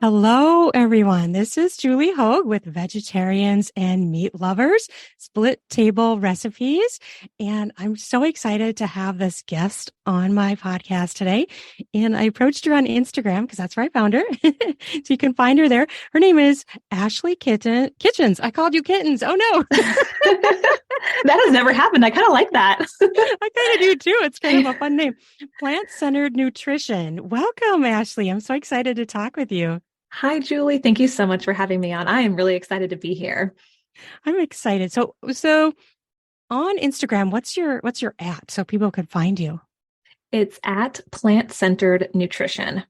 Hello, everyone. This is Julie Hogue with Vegetarians and Meat Lovers Split Table Recipes. And I'm so excited to have this guest on my podcast today. And I approached her on Instagram because that's where I found her. So you can find her there. Her name is Ashley Kitchens. I called you Kittens. Oh, no. That has never happened. I kind of like that. I kind of do too. It's kind of a fun name. Plant-centered nutrition. Welcome, Ashley. I'm so excited to talk with you. Hi, Julie. Thank you so much for having me on. I am really excited to be here. I'm excited. So on Instagram, what's your at so people could find you? It's at Plant-Centered Nutrition.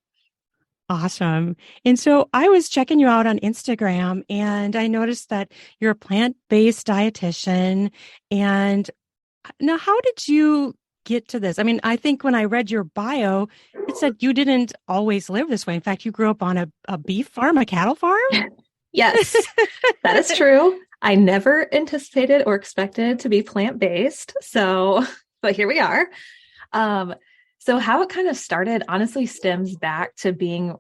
Awesome. And so I was checking you out on Instagram and I noticed that you're a plant-based dietitian. And now, how did you get to this? I mean, I think when I read your bio, it said you didn't always live this way. In fact, you grew up on a beef farm, a cattle farm? Yes, that is true. I never anticipated or expected to be plant-based. But here we are. So how it kind of started honestly stems back to being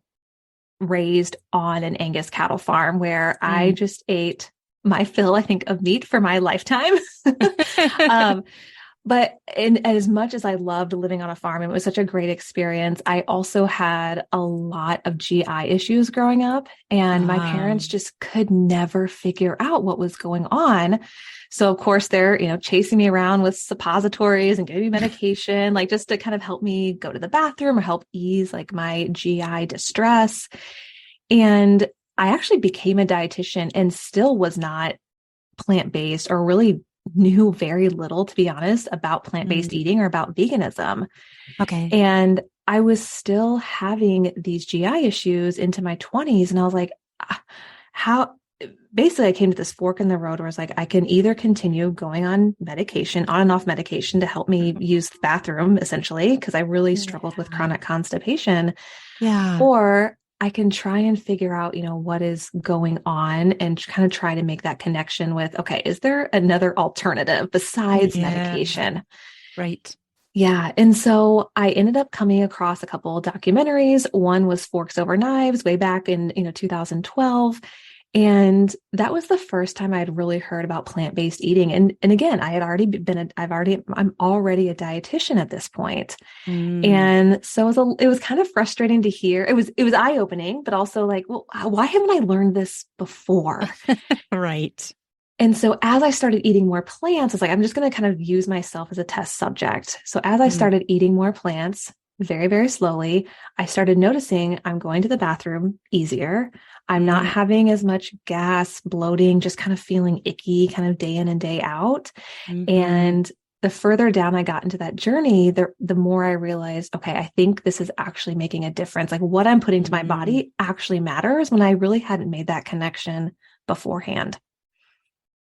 raised on an Angus cattle farm where I just ate my fill, I think, of meat for my lifetime. But as much as I loved living on a farm, it was such a great experience. I also had a lot of GI issues growing up, and my parents just could never figure out what was going on. So of course they're, chasing me around with suppositories and giving me medication, like just to kind of help me go to the bathroom or help ease like my GI distress. And I actually became a dietitian and still was not plant-based or really knew very little, to be honest, about plant-based eating or about veganism. Okay. And I was still having these GI issues into my 20s. And I was like, basically I came to this fork in the road where I was like, I can either continue going on and off medication to help me use the bathroom, essentially, because I really struggled with chronic constipation. Yeah. Or I can try and figure out, what is going on and kind of try to make that connection with, okay, is there another alternative besides medication? Right. Yeah. And so I ended up coming across a couple of documentaries. One was Forks Over Knives way back in, 2012. And that was the first time I had really heard about plant-based eating. And again, I'm already a dietitian at this point. And so it was kind of frustrating to hear. It was eye-opening, but also like, well, why haven't I learned this before? Right. And so as I started eating more plants, it's like, I'm just going to kind of use myself as a test subject. So as I started eating more plants, very, very slowly, I started noticing I'm going to the bathroom easier. I'm not having as much gas, bloating, just kind of feeling icky kind of day in and day out. And the further down I got into that journey, the more I realized, okay, I think this is actually making a difference. Like what I'm putting to my body actually matters when I really hadn't made that connection beforehand.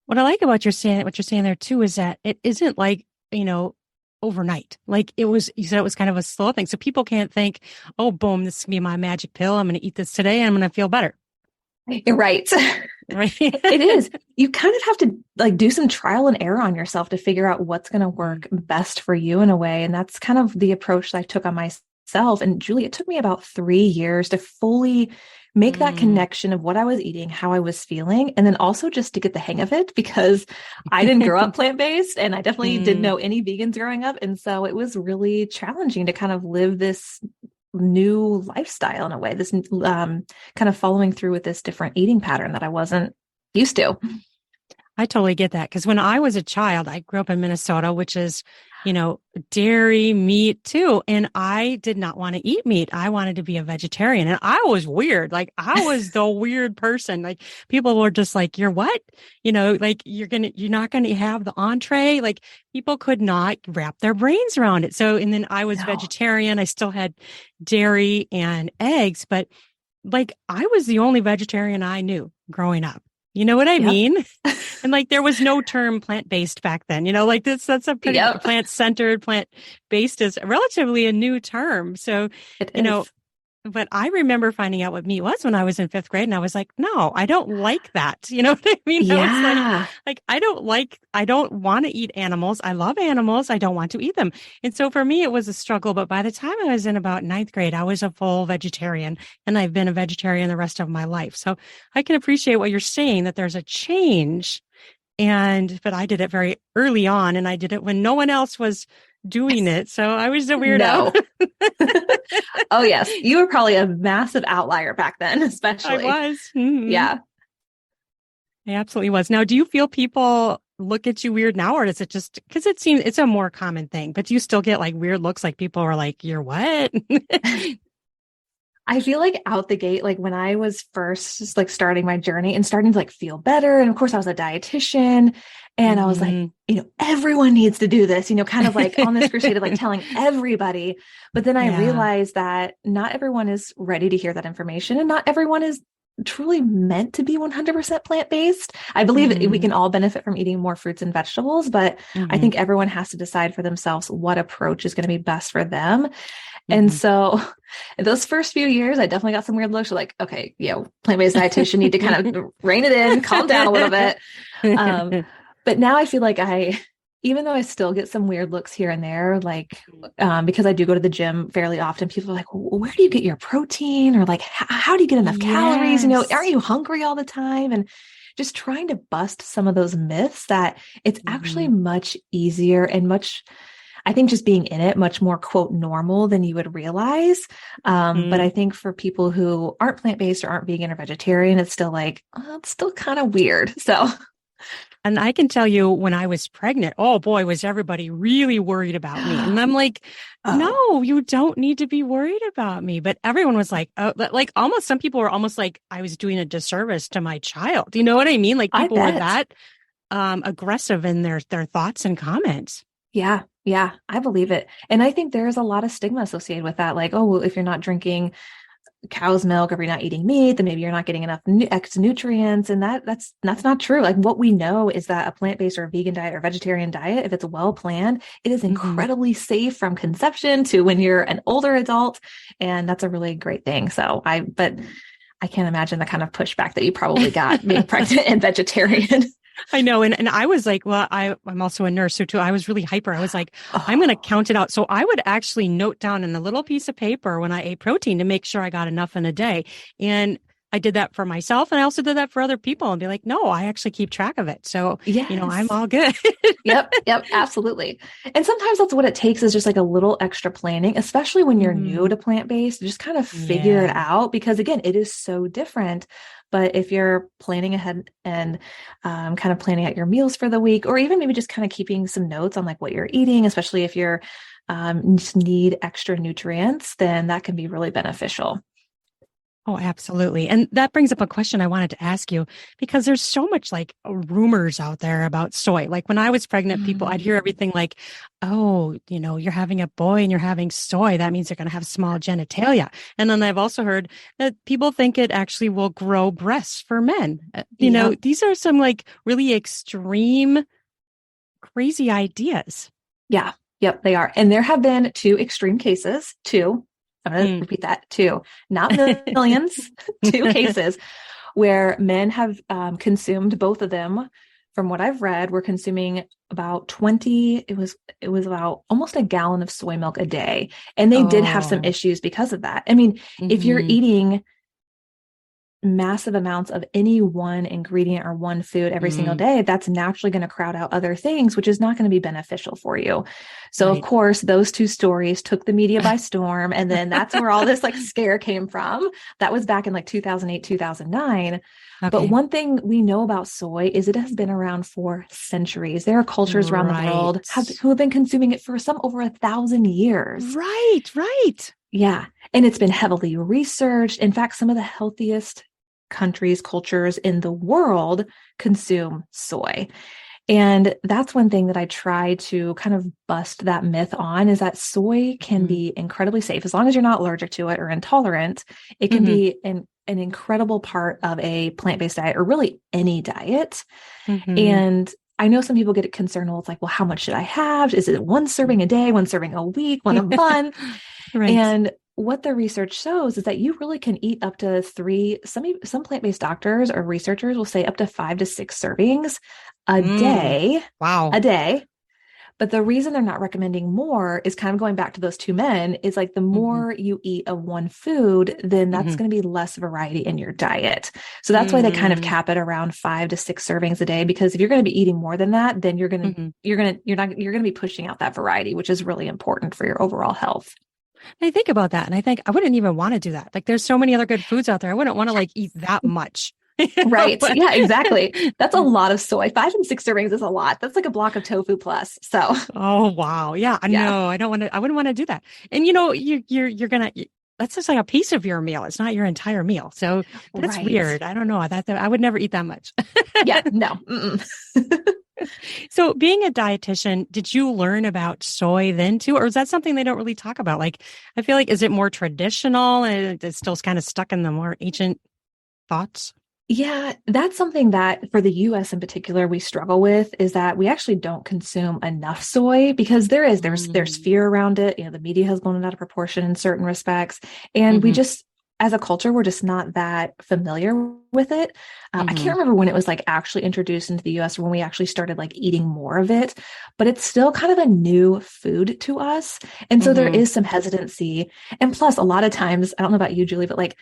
What I like about what you're saying there too, is that it isn't like, overnight. Like you said it was kind of a slow thing. So people can't think, oh, boom, this is gonna be my magic pill. I'm going to eat this today and I'm going to feel better. Right. Right. It is. You kind of have to like do some trial and error on yourself to figure out what's going to work best for you in a way. And that's kind of the approach that I took on myself. And Julie, it took me about 3 years to fully make that connection of what I was eating, how I was feeling, and then also just to get the hang of it because I didn't grow up plant-based and I definitely didn't know any vegans growing up. And so it was really challenging to kind of live this new lifestyle in a way, this kind of following through with this different eating pattern that I wasn't used to. I totally get that. Because when I was a child, I grew up in Minnesota, which is, dairy, meat too. And I did not want to eat meat. I wanted to be a vegetarian. And I was weird. Like I was the weird person. Like people were just like, you're what? Like you're not going to have the entree. Like people could not wrap their brains around it. So, and then I was vegetarian. I still had dairy and eggs, but like I was the only vegetarian I knew growing up. You know what I mean? And like, there was no term plant-based back then, like that's a pretty plant-centered, plant-based is relatively a new term. So, but I remember finding out what meat was when I was in fifth grade, and I was like, no, I don't like that. You know what I mean? I was Yeah. I don't want to eat animals. I love animals. I don't want to eat them. And so for me, it was a struggle. But by the time I was in about ninth grade, I was a full vegetarian, and I've been a vegetarian the rest of my life. So I can appreciate what you're saying, that there's a change. But I did it very early on, and I did it when no one else was doing it. So I was a weirdo. No. Oh, yes. You were probably a massive outlier back then, especially. I was. Mm-hmm. Yeah. I absolutely was. Now, do you feel people look at you weird now, or is it just because it seems it's a more common thing, but do you still get like weird looks, like people are like, you're what? I feel like out the gate, like when I was first just like starting my journey and starting to like feel better. And of course I was a dietitian, and I was like, everyone needs to do this, kind of like on this crusade of like telling everybody. But then I realized that not everyone is ready to hear that information, and not everyone is truly meant to be 100% plant-based. I believe that we can all benefit from eating more fruits and vegetables, but I think everyone has to decide for themselves what approach is going to be best for them. And so those first few years, I definitely got some weird looks. Like, okay, plant-based dietitian, need to kind of rein it in, calm down a little bit. But now I feel like even though I still get some weird looks here and there, like, because I do go to the gym fairly often, people are like, well, where do you get your protein? Or like, how do you get enough calories? Aren't you hungry all the time? And just trying to bust some of those myths that it's actually much easier and I think just being in it, much more quote normal than you would realize. But I think for people who aren't plant-based or aren't vegan or vegetarian, it's still like, it's still kind of weird. So. And I can tell you, when I was pregnant, oh boy, was everybody really worried about me. And I'm like, no, you don't need to be worried about me. But everyone was like, like almost some people were almost like I was doing a disservice to my child. You know what I mean? Like people were that aggressive in their thoughts and comments. Yeah. Yeah, I believe it. And I think there's a lot of stigma associated with that. Like, oh, well, if you're not drinking cow's milk, or if you're not eating meat, then maybe you're not getting enough X nutrients. And that's not true. Like what we know is that a plant-based or a vegan diet or vegetarian diet, if it's well planned, it is incredibly safe from conception to when you're an older adult. And that's a really great thing. But I can't imagine the kind of pushback that you probably got being pregnant and vegetarian. I know. And I was like, well, I'm also a nurse. So too, I was really hyper. I was like, I'm going to count it out. So I would actually note down in a little piece of paper when I ate protein to make sure I got enough in a day. And I did that for myself. And I also did that for other people, and be like, no, I actually keep track of it. So, I'm all good. Yep, absolutely. And sometimes that's what it takes, is just like a little extra planning, especially when you're new to plant-based, just kind of figure it out, because again, it is so different. But if you're planning ahead and kind of planning out your meals for the week, or even maybe just kind of keeping some notes on like what you're eating, especially if you're just need extra nutrients, then that can be really beneficial. Oh, absolutely. And that brings up a question I wanted to ask you, because there's so much like rumors out there about soy. Like when I was pregnant, people, I'd hear everything like, oh, you're having a boy and you're having soy. That means they're going to have small genitalia. And then I've also heard that people think it actually will grow breasts for men. These are some like really extreme, crazy ideas. Yeah. Yep, they are. And there have been two extreme cases, I'm going to repeat that, not millions, 2 cases where men have consumed, both of them, from what I've read, were consuming about it was about almost a gallon of soy milk a day. And they did have some issues because of that. I mean, if you're eating massive amounts of any one ingredient or one food every single day, that's naturally going to crowd out other things, which is not going to be beneficial for you. So of course, those 2 stories took the media by storm. And then that's where all this like scare came from. That was back in like 2008, 2009. Okay. But one thing we know about soy is it has been around for centuries. There are cultures around the world who have been consuming it for some over 1,000 years. Right. Yeah. And it's been heavily researched. In fact, some of the healthiest countries, cultures in the world consume soy. And that's one thing that I try to kind of bust that myth on, is that soy can be incredibly safe. As long as you're not allergic to it or intolerant, it can be an incredible part of a plant-based diet, or really any diet. And I know some people get concerned. Well, it's like, well, how much should I have? Is it 1 serving a day, 1 serving a week, 1 a month? And what the research shows is that you really can eat up to three, some plant-based doctors or researchers will say up to 5 to 6 servings a Mm, day, wow. a day. But the reason they're not recommending more is kind of going back to those two men is like the Hmm. more you eat of one food, then that's Hmm. going to be less variety in your diet. So that's why they kind of Hmm. cap it around 5 to 6 servings a day, because if you're going to be eating more than that, then Hmm. you're going to be pushing out that variety, which is really important for your overall health. I think about that and I think I wouldn't even want to do that. Like there's so many other good foods out there. I wouldn't want to like eat that much. You know? Right. Yeah, exactly. That's a lot of soy. 5 and 6 servings is a lot. That's like a block of tofu plus. So Oh wow. Yeah. yeah. No, I don't want to, I wouldn't want to do that. And you're gonna, that's just like a piece of your meal. It's not your entire meal. So that's Right. weird. I don't know. That I would never eat that much. Yeah. No. Mm-mm. So being a dietitian, did you learn about soy then too? Or is that something they don't really talk about? Like, I feel like, is it more traditional and it's still kind of stuck in the more ancient thoughts? Yeah, that's something that for the US in particular we struggle with is that we actually don't consume enough soy because there's Mm. fear around it. The media has blown it out of proportion in certain respects, and we Hmm. just as a culture we're just not that familiar with it. I Hmm. can't remember when it was like actually introduced into the US or when we actually started like eating more of it, but it's still kind of a new food to us, and so there Hmm. is some hesitancy. And plus, a lot of times, I don't know about you, Julie, but like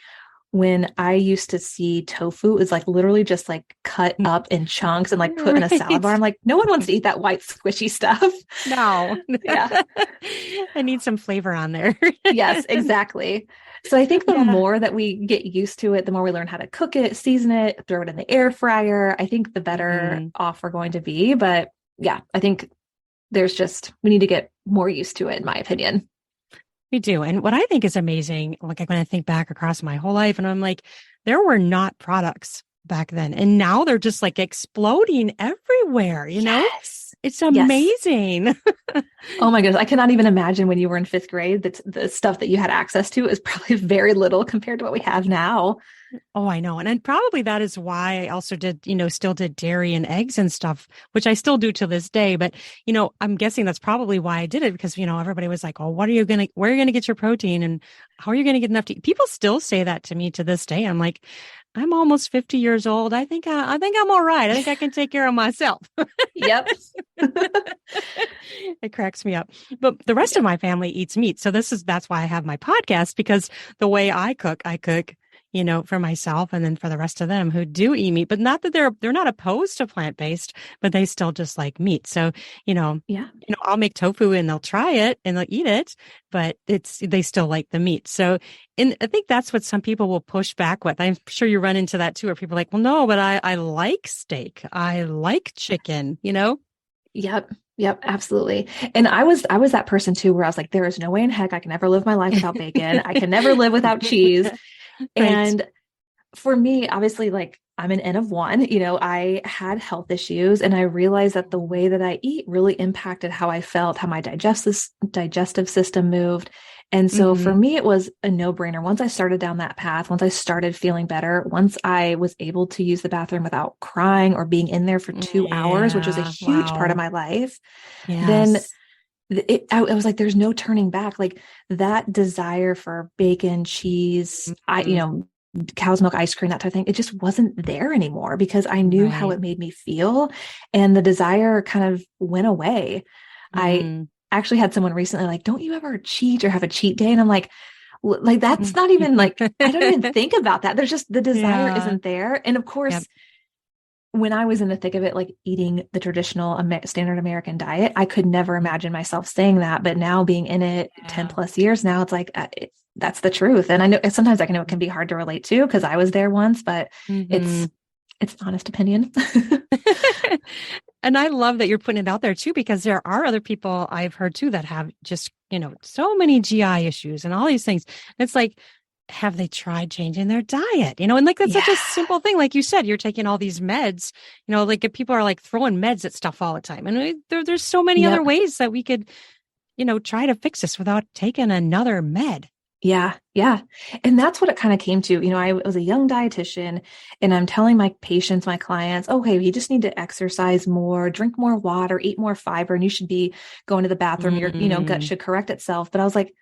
when I used to see tofu is like literally just like cut up in chunks and like put in a salad bar. Right. I'm like, no one wants to eat that white squishy stuff. No. Yeah. I need some flavor on there. Yes, exactly. So I think the Yeah. more that we get used to it, the more we learn how to cook it, season it, throw it in the air fryer, I think the better Hmm. off we're going to be. But yeah, I think we need to get more used to it, in my opinion. We do. And what I think is amazing, like when I think back across my whole life, and I'm like, there were not products back then. And now they're just like exploding everywhere, you know? Yes. It's Yes. amazing. Oh my goodness. I cannot even imagine when you were in fifth grade that the stuff that you had access to is probably very little compared to what we have now. Oh, I know. And probably that is why I also did, still did dairy and eggs and stuff, which I still do to this day. But, I'm guessing that's probably why I did it because, everybody was like, oh, where are you going to get your protein? And how are you going to get enough to eat? People still say that to me to this day. I'm like, I'm almost 50 years old. I think I'm all right. I think I can take care of myself. Yep. It cracks me up. But the rest of Yep. my family eats meat. So that's why I have my podcast, because the way I cook, for myself and then for the rest of them who do eat meat, but not that they're not opposed to plant-based, but they still just like meat. So, Yeah. I'll make tofu and they'll try it and they'll eat it, but they still like the meat. So, and I think that's what some people will push back with. I'm sure you run into that too, where people are like, well, no, but I like steak. I like chicken. Yep. Yep. Absolutely. And I was that person too, where I was like, there is no way in heck I can ever live my life without bacon. I can never live without cheese. Right. And for me, obviously, like I'm an N of one, I had health issues and I realized that the way that I eat really impacted how I felt, how my digestive system moved. And so for Hmm. me, it was a no-brainer. Once I started down that path, once I started feeling better, once I was able to use the bathroom without crying or being in there for 2 hours, which was a Yeah. huge part of Wow. my life, then Yes. I was like, there's no turning back. Like that desire for bacon, cheese, Mhm. cow's milk ice cream, that type of thing, it just wasn't there anymore because I knew how Right. it made me feel. And the desire kind of went away. I Mm. actually had someone recently like, don't you ever cheat or have a cheat day? And I'm like, that's not even like, I don't even think about that. There's just the desire Yeah. isn't there. And of Yep. course, when I was in the thick of it, like eating the traditional standard American diet, I could never imagine myself saying that. But now being in it 10 Yeah. plus years now, it's like, that's the truth. And I know sometimes I know it can be hard to relate to because I was there once, but Hmm. it's, it's an honest opinion. And I love that you're putting it out there too, because there are other people I've heard too that have just, so many GI issues and all these things. It's like, have they tried changing their diet? And like that's such Yeah. a simple thing. Like you said, you're taking all these meds, like if people are like throwing meds at stuff all the time. And there's so many other Yep. ways that we could, try to fix this without taking another med. Yeah, yeah. And that's what it kind of came to. I was a young dietitian and I'm telling my patients, my clients, okay, you just need to exercise more, drink more water, eat more fiber, and you should be going to the bathroom. Your, gut Mm. should correct itself. But I was like,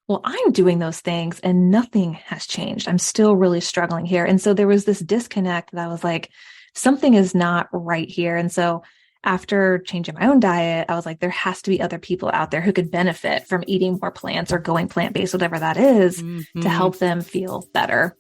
well, I'm doing those things and nothing has changed. I'm still really struggling here. And so there was this disconnect that I was like, something is not right here. And so after changing my own diet, I was like, there has to be other people out there who could benefit from eating more plants or going plant-based, whatever that is, to Mm-hmm. help them feel better.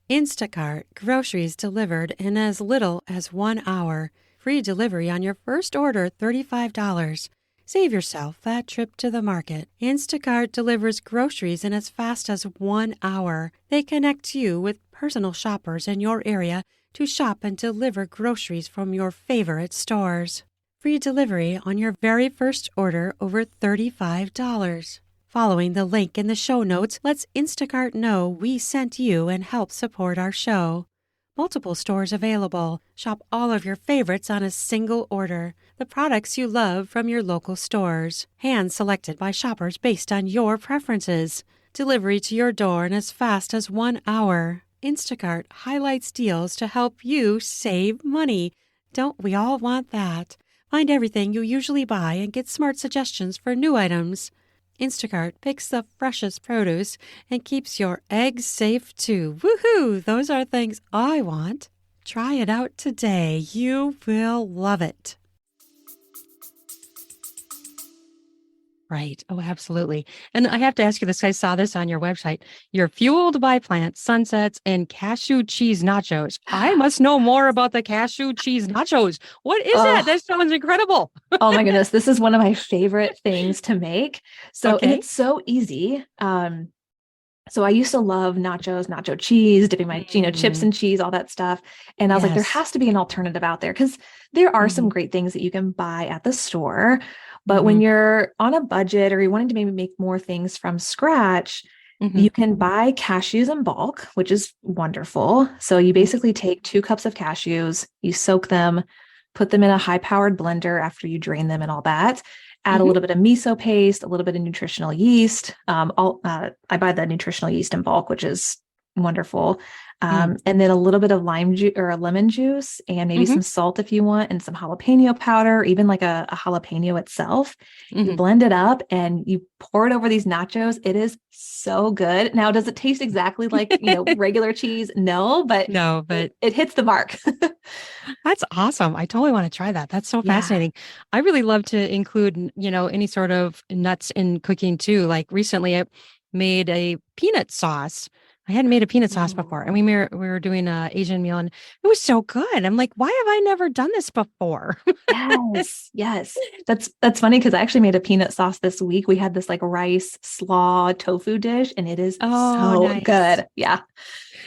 Instacart, groceries delivered in as little as 1 hour. Free delivery on your first order $35. Save yourself that trip to the market. Instacart delivers groceries in as fast as 1 hour. They connect you with personal shoppers in your area to shop and deliver groceries from your favorite stores. Free delivery on your very first order over $35. Following the link in the show notes lets Instacart know we sent you and help support our show. Multiple stores available. Shop all of your favorites on a single order. The products you love from your local stores. Hand selected by shoppers based on your preferences. Delivery to your door in as fast as 1 hour. Instacart highlights deals to help you save money. Don't we all want that? Find everything you usually buy and get smart suggestions for new items. Instacart picks the freshest produce and keeps your eggs safe too. Woohoo! Those are things I want. Try it out today. You will love it. Right. Oh, absolutely. And I have to ask you this. I saw this on your website. You're fueled by plants, sunsets, and cashew cheese nachos. I must know more about the cashew cheese nachos. What is that? Oh, That sounds incredible. oh my goodness. This is one of my favorite things to make. So, and Okay. it's so easy. So I used to love nachos, nacho cheese, dipping my, chips Mm, and cheese, all that stuff. And I was like, there yes. has to be an alternative out there because there are some Mm-hmm. great things that you can buy at the store. But when Mm-hmm. you're on a budget or you're wanting to maybe make more things from scratch, Mm-hmm. you can buy cashews in bulk, which is wonderful. So you basically take 2 cups of cashews, you soak them, put them in a high powered blender after you drain them and all that. Add a Mm-hmm. little bit of miso paste, a little bit of nutritional yeast. I buy the nutritional yeast in bulk, which is wonderful. And then a little bit of lime juice or a lemon juice, and maybe Mm-hmm. some salt if you want, and some jalapeno powder, even like a jalapeno itself. You Mm-hmm. blend it up and you pour it over these nachos. It is so good. Now, does it taste exactly like, regular cheese? No, but No, it, but it hits the mark. that's awesome. I totally want to try that. That's so Yeah. fascinating. I really love to include, any sort of nuts in cooking too. Like recently I made a peanut sauce. I hadn't made a peanut sauce before, and we were doing a Asian meal, and it was so good. I'm like, why have I never done this before? Yes, yes. That's funny because I actually made a peanut sauce this week. We had this like rice slaw tofu dish, and it is Oh, so nice. good. Yeah.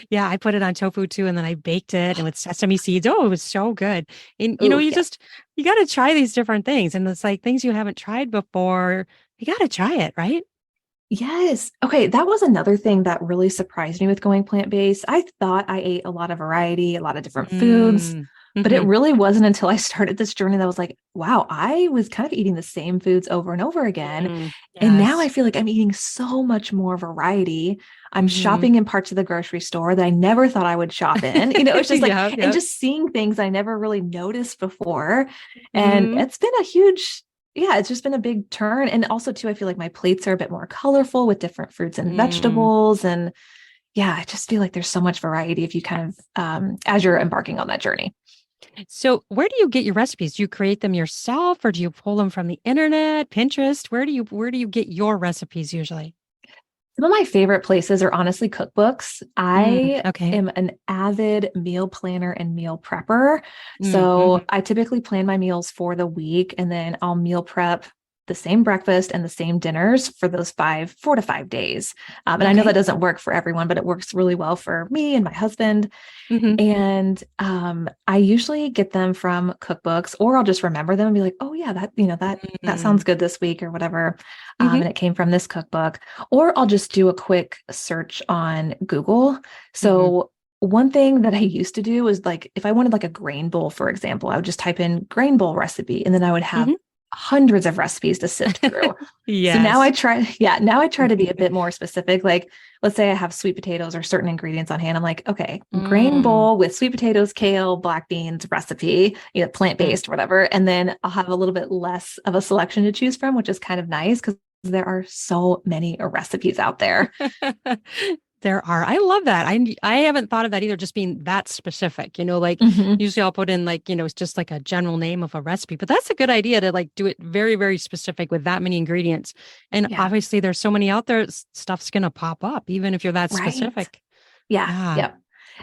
Yeah, I put it on tofu too, and then I baked it and with sesame seeds. Oh, it was so good. And Oh, you yeah. just you got to try these different things, and it's like things you haven't tried before. You got to try it, right? Yes. Okay. That was another thing that really surprised me with going plant-based. I thought I ate a lot of variety, a lot of different foods, Mm. but it Hmm. really wasn't until I started this journey that I was like, wow, I was kind of eating the same foods over and over again. Mm. And now I Yes. feel like I'm eating so much more variety. I'm Hmm. shopping in parts of the grocery store that I never thought I would shop in. It's just like, Yep, and yep. just seeing things I never really noticed before. And Hmm. it's been a huge, yeah, it's just been a big turn. And also, too, I feel like my plates are a bit more colorful with different fruits and Mm. vegetables. And yeah, I just feel like there's so much variety if you kind of, as you're embarking on that journey. So, where do you get your recipes? Do you create them yourself, or do you pull them from the internet, Pinterest? Where do you get your recipes usually? Some of my favorite places are honestly cookbooks. I Okay. am an avid meal planner and meal prepper. Mm-hmm. So I typically plan my meals for the week and then I'll meal prep the same breakfast and the same dinners for those 4 to 5 days. And I know that Okay. doesn't work for everyone, but it works really well for me and my husband. Mm-hmm. And I usually get them from cookbooks, or I'll just remember them and be like, oh yeah, that Mm-hmm. sounds good this week or whatever. Mm-hmm. And it came from this cookbook. Or I'll just do a quick search on Google. Mm-hmm. So one thing that I used to do was like if I wanted like a grain bowl, for example, I would just type in grain bowl recipe and then I would have Mm-hmm. hundreds of recipes to sift through. So Yes. now I try to be a bit more specific. Like, let's say I have sweet potatoes or certain ingredients on hand. I'm like, okay, grain Mm, bowl with sweet potatoes, kale, black beans recipe, mm. plant-based or whatever. And then I'll have a little bit less of a selection to choose from, which is kind of nice because there are so many recipes out there. There are. I love that. I haven't thought of that either, just being that specific, like Mhm. usually I'll put in like, it's just like a general name of a recipe, but that's a good idea to like do it very, very specific with that many ingredients. And Yeah. obviously there's so many out there, stuff's gonna pop up, even if you're that Right. specific. Yeah. Yeah. Yep.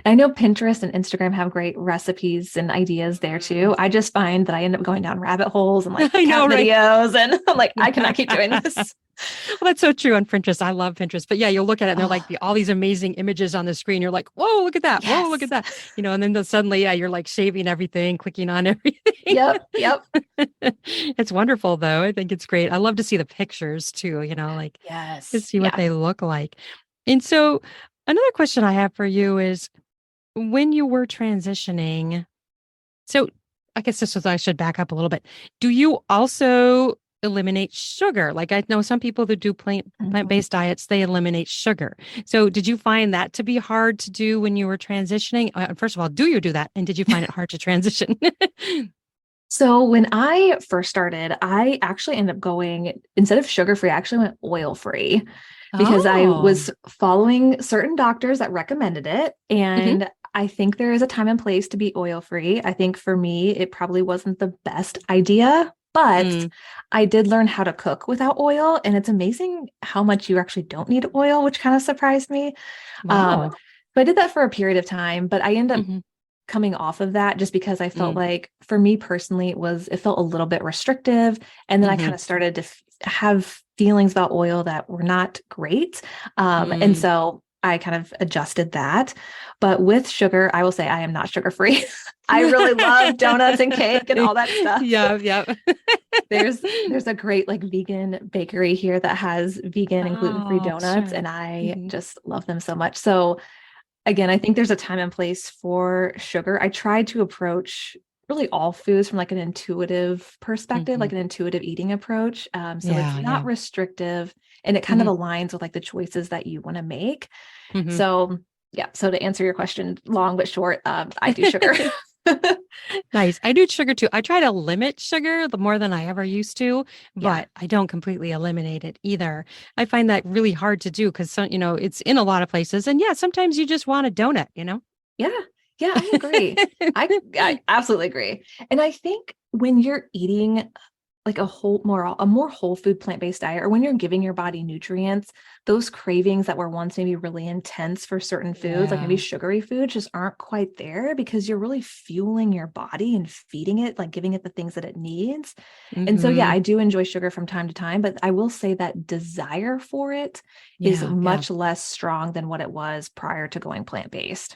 I know Pinterest and Instagram have great recipes and ideas there Mm. too. I just find that I end up going down rabbit holes and like I cat know, right? videos, and I'm like, I cannot keep doing this. Well, that's so true on Pinterest. I love Pinterest. But yeah, you'll look at it and they're like Oh, all these amazing images on the screen. You're like, whoa, look at that. Whoa, look at yes. that. And then suddenly, yeah, you're like saving everything, clicking on everything. Yep. Yep. It's wonderful though. I think it's great. I love to see the pictures too, like to Yes. see what Yeah. they look like. And so another question I have for you is when you were transitioning, so I guess this was, I should back up a little bit. Do you also eliminate sugar? Like I know some people that do Mhm. plant-based diets, they eliminate sugar. So did you find that to be hard to do when you were transitioning? First of all, do you do that? And did you find it hard to transition? So when I first started, I actually ended up going, instead of sugar free, I actually went oil free because I Oh. was following certain doctors that recommended it. Hmm. And I think there is a time and place to be oil free. I think for me, it probably wasn't the best idea, but Mm. I did learn how to cook without oil. And it's amazing how much you actually don't need oil, which kind of surprised me. Um, Wow. so I did that for a period of time, but I ended up Hmm. coming off of that just because I felt Mm. like for me personally, it felt a little bit restrictive. And then I kind Hmm. of started to have feelings about oil that were not great. And Mm. so I kind of adjusted that. But with sugar, I will say I am not sugar free. I really love donuts and cake and all that stuff. Yeah, yeah. There's a great like vegan bakery here that has vegan and gluten-free Oh, donuts, sure. and I Hmm. just love them so much. So again, I think there's a time and place for sugar. I tried to approach really all foods from like an intuitive perspective, Hmm. like an intuitive eating approach. So it's Yeah, not yeah. restrictive and it kind of Hmm. aligns with like the choices that you want to make. Hmm. So yeah. So to answer your question, long but short, I do sugar. Nice. I do sugar too. I try to limit sugar the more than I ever used to, Yeah. but I don't completely eliminate it either. I find that really hard to do because it's in a lot of places. And yeah, sometimes you just want a donut. Yeah. Yeah, I agree. I absolutely agree. And I think when you're eating like a more whole food plant-based diet, or when you're giving your body nutrients, those cravings that were once maybe really intense for certain foods, like maybe Yeah. sugary foods, just aren't quite there because you're really fueling your body and feeding it, like giving it the things that it needs. And so yeah, Hmm. I do enjoy sugar from time to time, but I will say that desire for it is Yeah. Yeah. much less strong than what it was prior to going plant-based.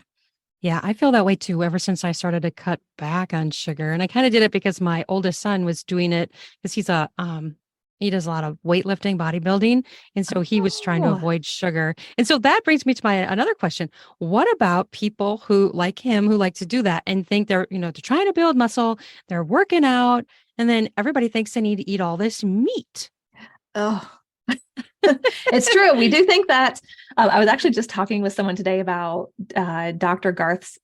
Yeah, I feel that way too ever since I started to cut back on sugar. And I kind of did it because my oldest son was doing it because he does a lot of weightlifting, bodybuilding, and so he was trying to Oh, avoid sugar. And so that brings me to my another question. What about people who like him who like to do that and think they're trying to build muscle, they're working out, and then everybody thinks they need to eat all this meat. oh. It's true. We do think that. I was actually just talking with someone today about Dr. Garth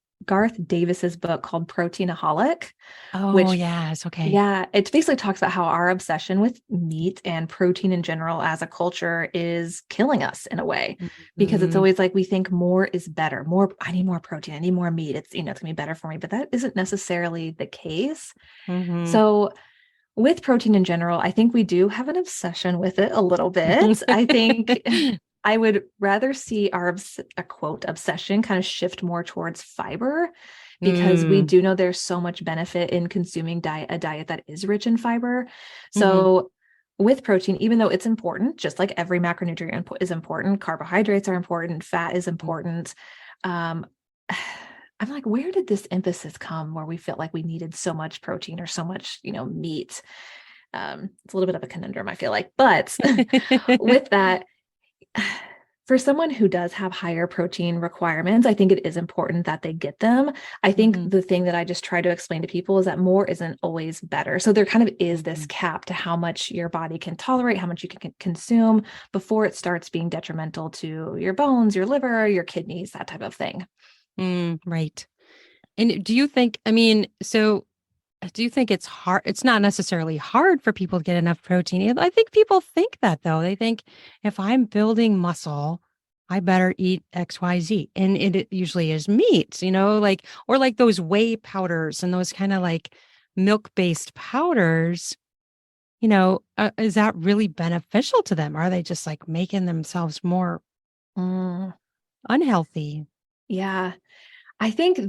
Davis's book called Proteinaholic, Oh, which yes, okay. yeah, it basically talks about how our obsession with meat and protein in general as a culture is killing us in a way, because it's Hmm. always like we think more is better. More, I need more protein. I need more meat. It's gonna be better for me, but that isn't necessarily the case. Hmm. So with protein in general, I think we do have an obsession with it a little bit. I think I would rather see a quote obsession kind of shift more towards fiber because we Mm. do know there's so much benefit in consuming a diet that is rich in fiber. Hmm. So with protein, even though it's important, just like every macronutrient is important, carbohydrates are important, fat is important. Um, I'm like, where did this emphasis come where we felt like we needed so much protein or so much, meat? It's a little bit of a conundrum, I feel like. But with that, For someone who does have higher protein requirements, I think it is important that they get them. I think Hmm. the thing that I just try to explain to people is that more isn't always better. So there kind of is this Hmm. cap to how much your body can tolerate, how much you can consume before it starts being detrimental to your bones, your liver, your kidneys, that type of thing. Mm, right. And do you think, I mean, so do you think it's hard? It's not necessarily hard for people to get enough protein. I think people think that though. They think if I'm building muscle, I better eat XYZ. And it usually is meat, like, or like those whey powders and those kind of like milk-based powders, is that really beneficial to them? Are they just like making themselves more Mm, unhealthy? yeah. I think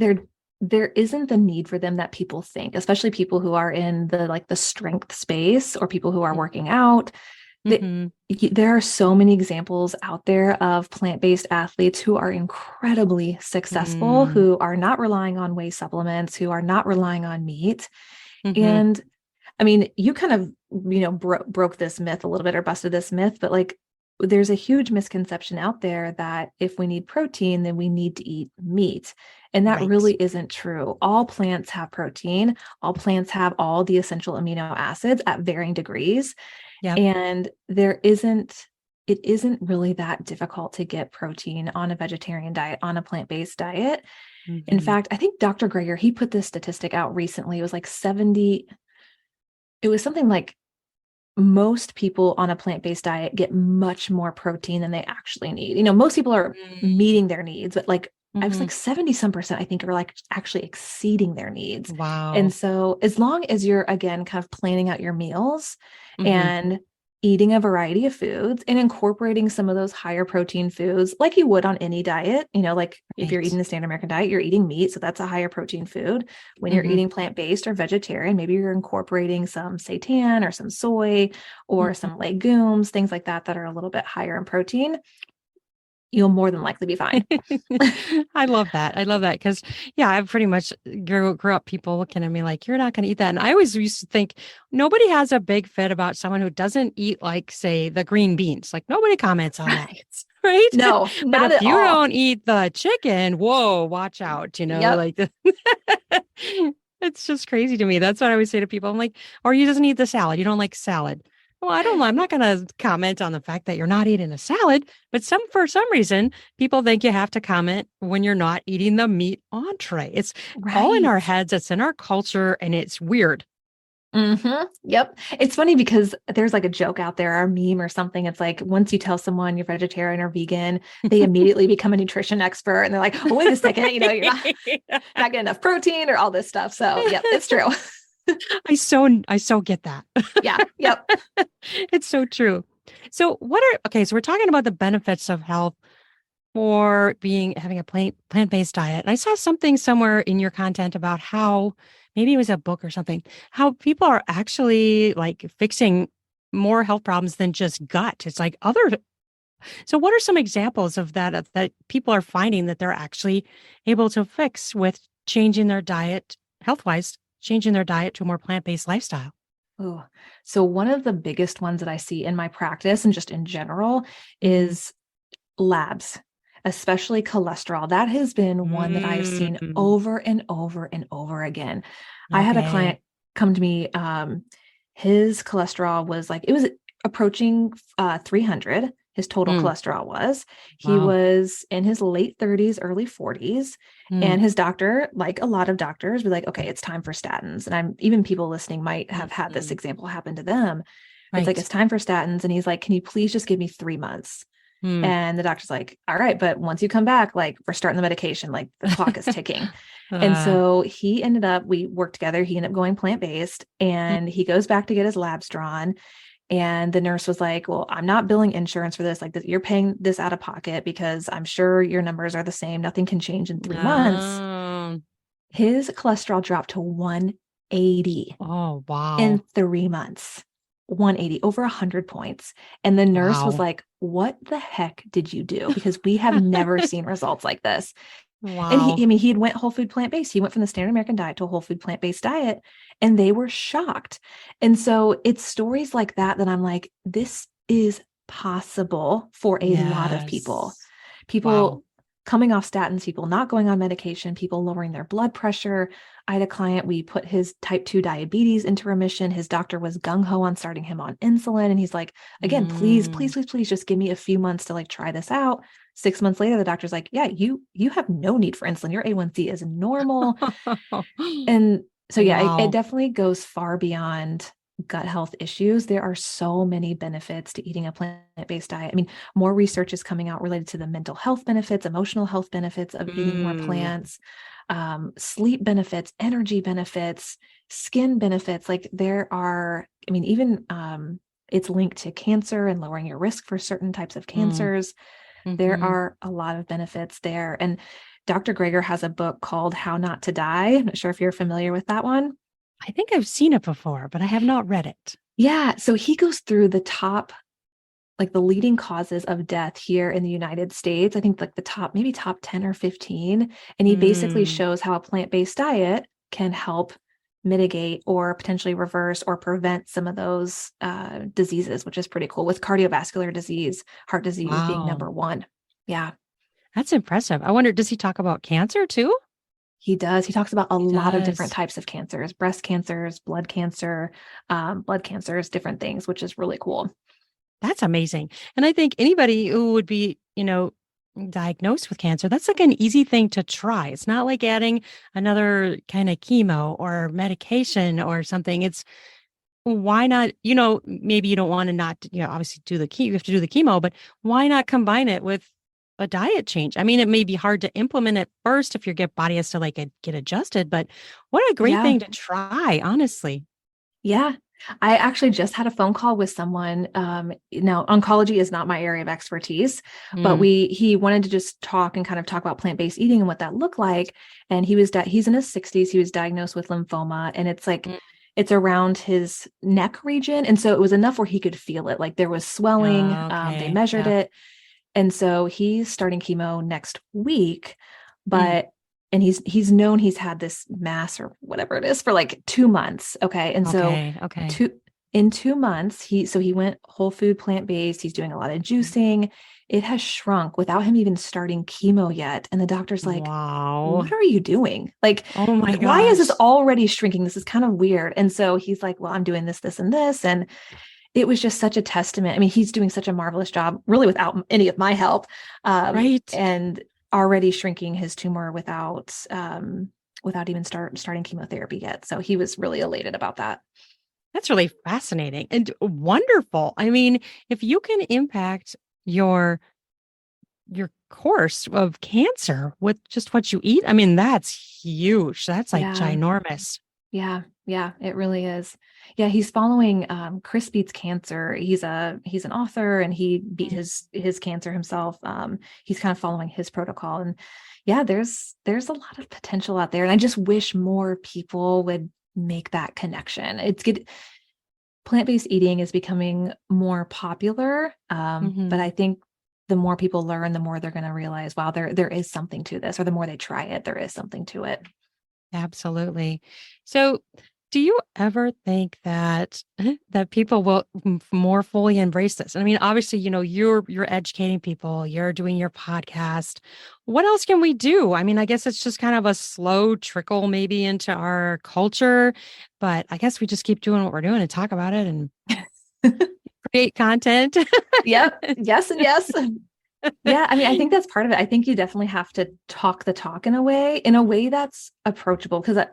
there isn't the need for them that people think, especially people who are in the strength space or people who are working out. That Mm-hmm. there are so many examples out there of plant-based athletes who are incredibly successful, Mm-hmm. who are not relying on whey supplements, who are not relying on meat. Mm-hmm. And I mean, you kind of, broke this myth a little bit or busted this myth, but like there's a huge misconception out there that if we need protein, then we need to eat meat. And that Right. really isn't true. All plants have protein. All plants have all the essential amino acids at varying degrees. Yep. And it isn't really that difficult to get protein on a vegetarian diet, on a plant-based diet. In Mm-hmm. fact, I think Dr. Greger, he put this statistic out recently. It was like 70, it was something like most people on a plant-based diet get much more protein than they actually need. Most people are meeting their needs, but like I was Mm-hmm. like 70 some percent, I think, are like actually exceeding their needs. And Wow. so as long as you're again kind of planning out your meals Mm-hmm. and eating a variety of foods and incorporating some of those higher protein foods like you would on any diet, like if you're eating Right. the standard American diet, you're eating meat, so that's a higher protein food. When you're Mm-hmm. eating plant-based or vegetarian, maybe you're incorporating some seitan or some soy or Mm-hmm. some legumes, things like that that are a little bit higher in protein. You'll more than likely be fine. I love that. I love that because, yeah, I pretty much grew up people looking at me like, you're not going to eat that. And I always used to think nobody has a big fit about someone who doesn't eat, like, say, the green beans. Like, nobody comments on that. Right. Right. No, But not if at you all. don't eat the chicken, whoa, watch out, Yep. like it's just crazy to me. That's what I always say to people. I'm like, or you doesn't eat the salad. You don't like salad. Well, I don't know. I'm not going to comment on the fact that you're not eating a salad, but for some reason, people think you have to comment when you're not eating the meat entree. It's all in our Right. heads. It's in our culture, and it's weird. Yep. It's funny because there's like a joke out there, or a meme or something. It's like once you tell someone you're vegetarian or vegan, they immediately become a nutrition expert and they're like, oh, wait a second, you're not getting enough protein or all this stuff. So yep, it's true. I so get that. Yeah. Yep. It's so true. So okay, so we're talking about the benefits of health for having a plant-based diet. And I saw something somewhere in your content about how maybe it was a book or something, how people are actually like fixing more health problems than just gut. It's like so what are some examples of that people are finding that they're actually able to fix with changing their diet health-wise, changing their diet to a more plant-based lifestyle? Oh, so one of the biggest ones that I see in my practice and just in general Mm-hmm. is labs, especially cholesterol. That has been one that I've seen Mm, over and over and over again. I had a okay. client come to me. His cholesterol was like, it was approaching 300. His total Mm, cholesterol was. He wow. was in his late 30s, early 40s. Mm, And his doctor, like a lot of doctors, were like, okay, it's time for statins. And even people listening might have had this mm, example happen to them. It's like, right. it's time for statins. And he's like, can you please just give me 3 months? Mm, And the doctor's like, all right, but once you come back, like we're starting the medication, like the clock is ticking. And uh, so we worked together. He ended up going plant-based mm, and he goes back to get his labs drawn. And the nurse was like, well, I'm not billing insurance for this. Like you're paying this out of pocket because I'm sure your numbers are the same. Nothing can change in 3 months. oh, His cholesterol dropped to 180 oh, in wow. 3 months. 180, over 100 points. And the nurse was Wow. like, what the heck did you do? Because we have never seen results like this. And Wow. he had went whole food plant-based. He went from the standard American diet to a whole food plant-based diet, and they were shocked. And so it's stories like that that I'm like, this is possible for a lot of people. Yes. Wow. People coming off statins, people not going on medication, people lowering their blood pressure. I had a client, we put his type 2 diabetes into remission. His doctor was gung ho on starting him on insulin. And he's like, again, please, please, Mm. please, please just give me a few months to like try this out. 6 months later, the doctor's like, yeah, you have no need for insulin. Your A1C is normal. And so, yeah, it Wow. definitely goes far beyond gut health issues. There are so many benefits to eating a plant-based diet. I mean, more research is coming out related to the mental health benefits, emotional health benefits of eating more Mm. plants, sleep benefits, energy benefits, skin benefits. Like there are, I mean, even it's linked to cancer and lowering your risk for certain types of Mm. cancers. There Hmm. are a lot of benefits there. And Dr. Greger has a book called How Not to Die. I'm not sure if you're familiar with that one. I think I've seen it before, but I have not read it. Yeah. So he goes through the top, like the leading causes of death here in the United States. I think like the top, maybe top 10 or 15. And he basically Mm. shows how a plant based diet can help mitigate or potentially reverse or prevent some of those diseases, which is pretty cool, with cardiovascular disease, heart disease being Wow. number one. Yeah. That's impressive. I wonder, does he talk about cancer too? He does. He talks about a He lot of different does. types of cancers, breast cancers, blood cancers, different things, which is really cool. That's amazing. And I think anybody who would be, diagnosed with cancer, that's like an easy thing to try. It's not like adding another kind of chemo or medication or something. It's why not, maybe you don't want to not, obviously do the chemo, you have to do the chemo, but why not combine it with a diet change? I mean, it may be hard to implement at first if your body has to like get adjusted, but what a great Yeah. thing to try, honestly. Yeah. I actually just had a phone call with someone. Now, oncology is not my area of expertise, but Mm, he wanted to just talk and kind of talk about plant-based eating and what that looked like. And he's in his 60s. He was diagnosed with lymphoma, and it's like mm, it's around his neck region. And so it was enough where he could feel it. Like there was swelling. They okay. measured Yeah. it. And so he's starting chemo next week, Mm, but and he's known he's had this mass or whatever it is for like 2 months. Okay. And so okay. Okay. two in 2 months, he went whole food plant-based. He's doing a lot of juicing. It has shrunk without him even starting chemo yet. And the doctor's like, Wow. what are you doing? Like, Oh my why is this gosh. already shrinking? This is kind of weird. And so he's like, well, I'm doing this, this, and this. And it was just such a testament. I mean, he's doing such a marvelous job, really without any of my help, Right. and already shrinking his tumor without even starting chemotherapy yet. So he was really elated about that. That's really fascinating and wonderful. I mean, if you can impact your course of cancer with just what you eat, I mean, that's huge. That's like Yeah, ginormous. yeah, it really is. Yeah, he's following Chris Beats Cancer. He's an author, and he beat Mm. his cancer himself. He's kind of following his protocol, and yeah, there's a lot of potential out there, and I just wish more people would make that connection. It's good. Plant-based eating is becoming more popular, but Hmm. I think the more people learn, the more they're going to realize, wow, there is something to this, or the more they try it, there is something to it. Absolutely. So, do you ever think that that people will more fully embrace this? I mean, obviously, you're educating people, you're doing your podcast. What else can we do? I mean, I guess it's just kind of a slow trickle maybe into our culture, but I guess we just keep doing what we're doing and talk about it and create content. Yep. Yes and yes. Yeah, I mean, I think that's part of it. I think you definitely have to talk the talk in a way that's approachable. Because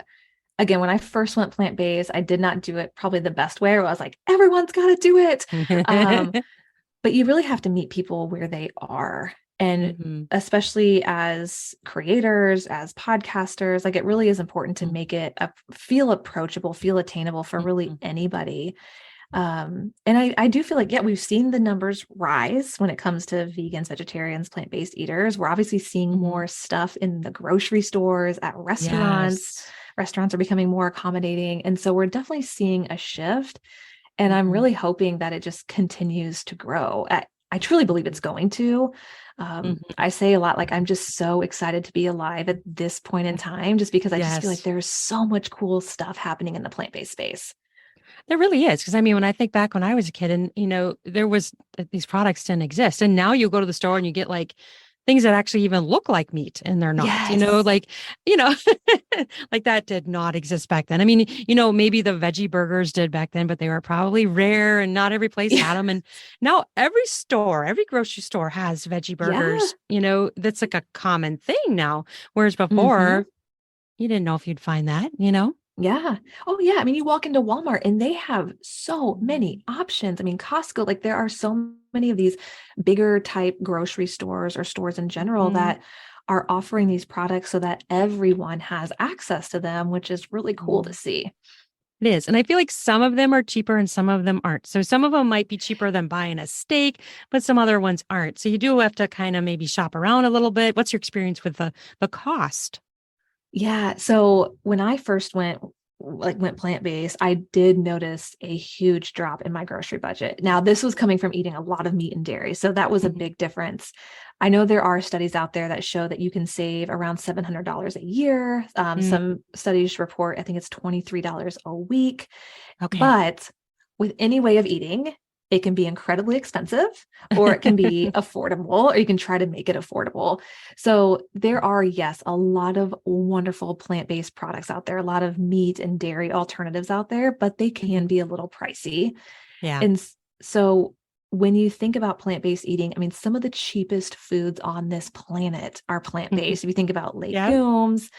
again, when I first went plant-based, I did not do it probably the best way, where I was like, everyone's got to do it. Um, but you really have to meet people where they are. And Hmm. especially as creators, as podcasters, like it really is important to make it feel approachable, feel attainable for really Hmm. anybody. And I do feel like, yeah, we've seen the numbers rise when it comes to vegans, vegetarians, plant-based eaters. We're obviously seeing Hmm. more stuff in the grocery stores, at restaurants. Yes. Restaurants are becoming more accommodating. And so we're definitely seeing a shift. And I'm Hmm. really hoping that it just continues to grow. I truly believe it's going to. Hmm. I say a lot, like, I'm just so excited to be alive at this point in time, just because I just feel like Yes. there's so much cool stuff happening in the plant-based space. There really is. Because I mean, when I think back when I was a kid and, there was these products didn't exist. And now you go to the store and you get like things that actually even look like meat and they're not, Yes. you know, like that did not exist back then. I mean, maybe the veggie burgers did back then, but they were probably rare and not every place Yeah. had them. And now every store, every grocery store has veggie Yeah. burgers, that's like a common thing now. Whereas Hmm. before, you didn't know if you'd find that. Yeah. Oh, yeah. I mean, you walk into Walmart and they have so many options. I mean, Costco, like there are so many of these bigger type grocery stores or stores in general Mhm. that are offering these products so that everyone has access to them, which is really cool to Mhm. see. It is. And I feel like some of them are cheaper and some of them aren't. So some of them might be cheaper than buying a steak, but some other ones aren't. So you do have to kind of maybe shop around a little bit. What's your experience with the cost? Yeah. So when I first went plant-based, I did notice a huge drop in my grocery budget. Now, this was coming from eating a lot of meat and dairy. So that was a Mhm. big difference. I know there are studies out there that show that you can save around $700 a year. Mm, Some studies report, I think it's $23 a week. okay. But with any way of eating, it can be incredibly expensive or it can be affordable, or you can try to make it affordable. So there are, yes, a lot of wonderful plant-based products out there, a lot of meat and dairy alternatives out there, but they can Mhm. be a little pricey. Yeah. And so when you think about plant-based eating, I mean, some of the cheapest foods on this planet are plant-based. If you think about Yep. legumes,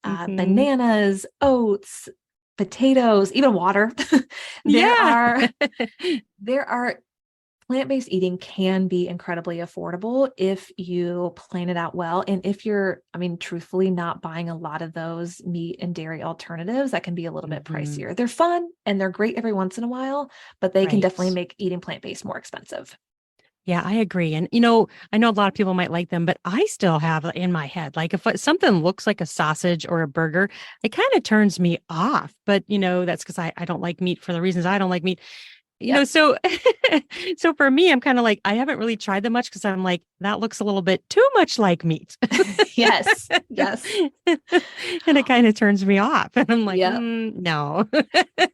Hmm. bananas, oats, potatoes, even water, there Yeah. are there are plant-based eating can be incredibly affordable if you plan it out well. And if you're, I mean, truthfully not buying a lot of those meat and dairy alternatives, that can be a little bit Hmm. pricier. They're fun and they're great every once in a while, but they can definitely Right. make eating plant-based more expensive. Yeah, I agree. And, I know a lot of people might like them, but I still have in my head, like if something looks like a sausage or a burger, it kind of turns me off. But, that's because I don't like meat for the reasons I don't like meat. Yep. So so for me, I'm kind of like, I haven't really tried them much because I'm like, that looks a little bit too much like meat. Yes. Yes. And it kind of turns me off. And I'm like, Yep. no.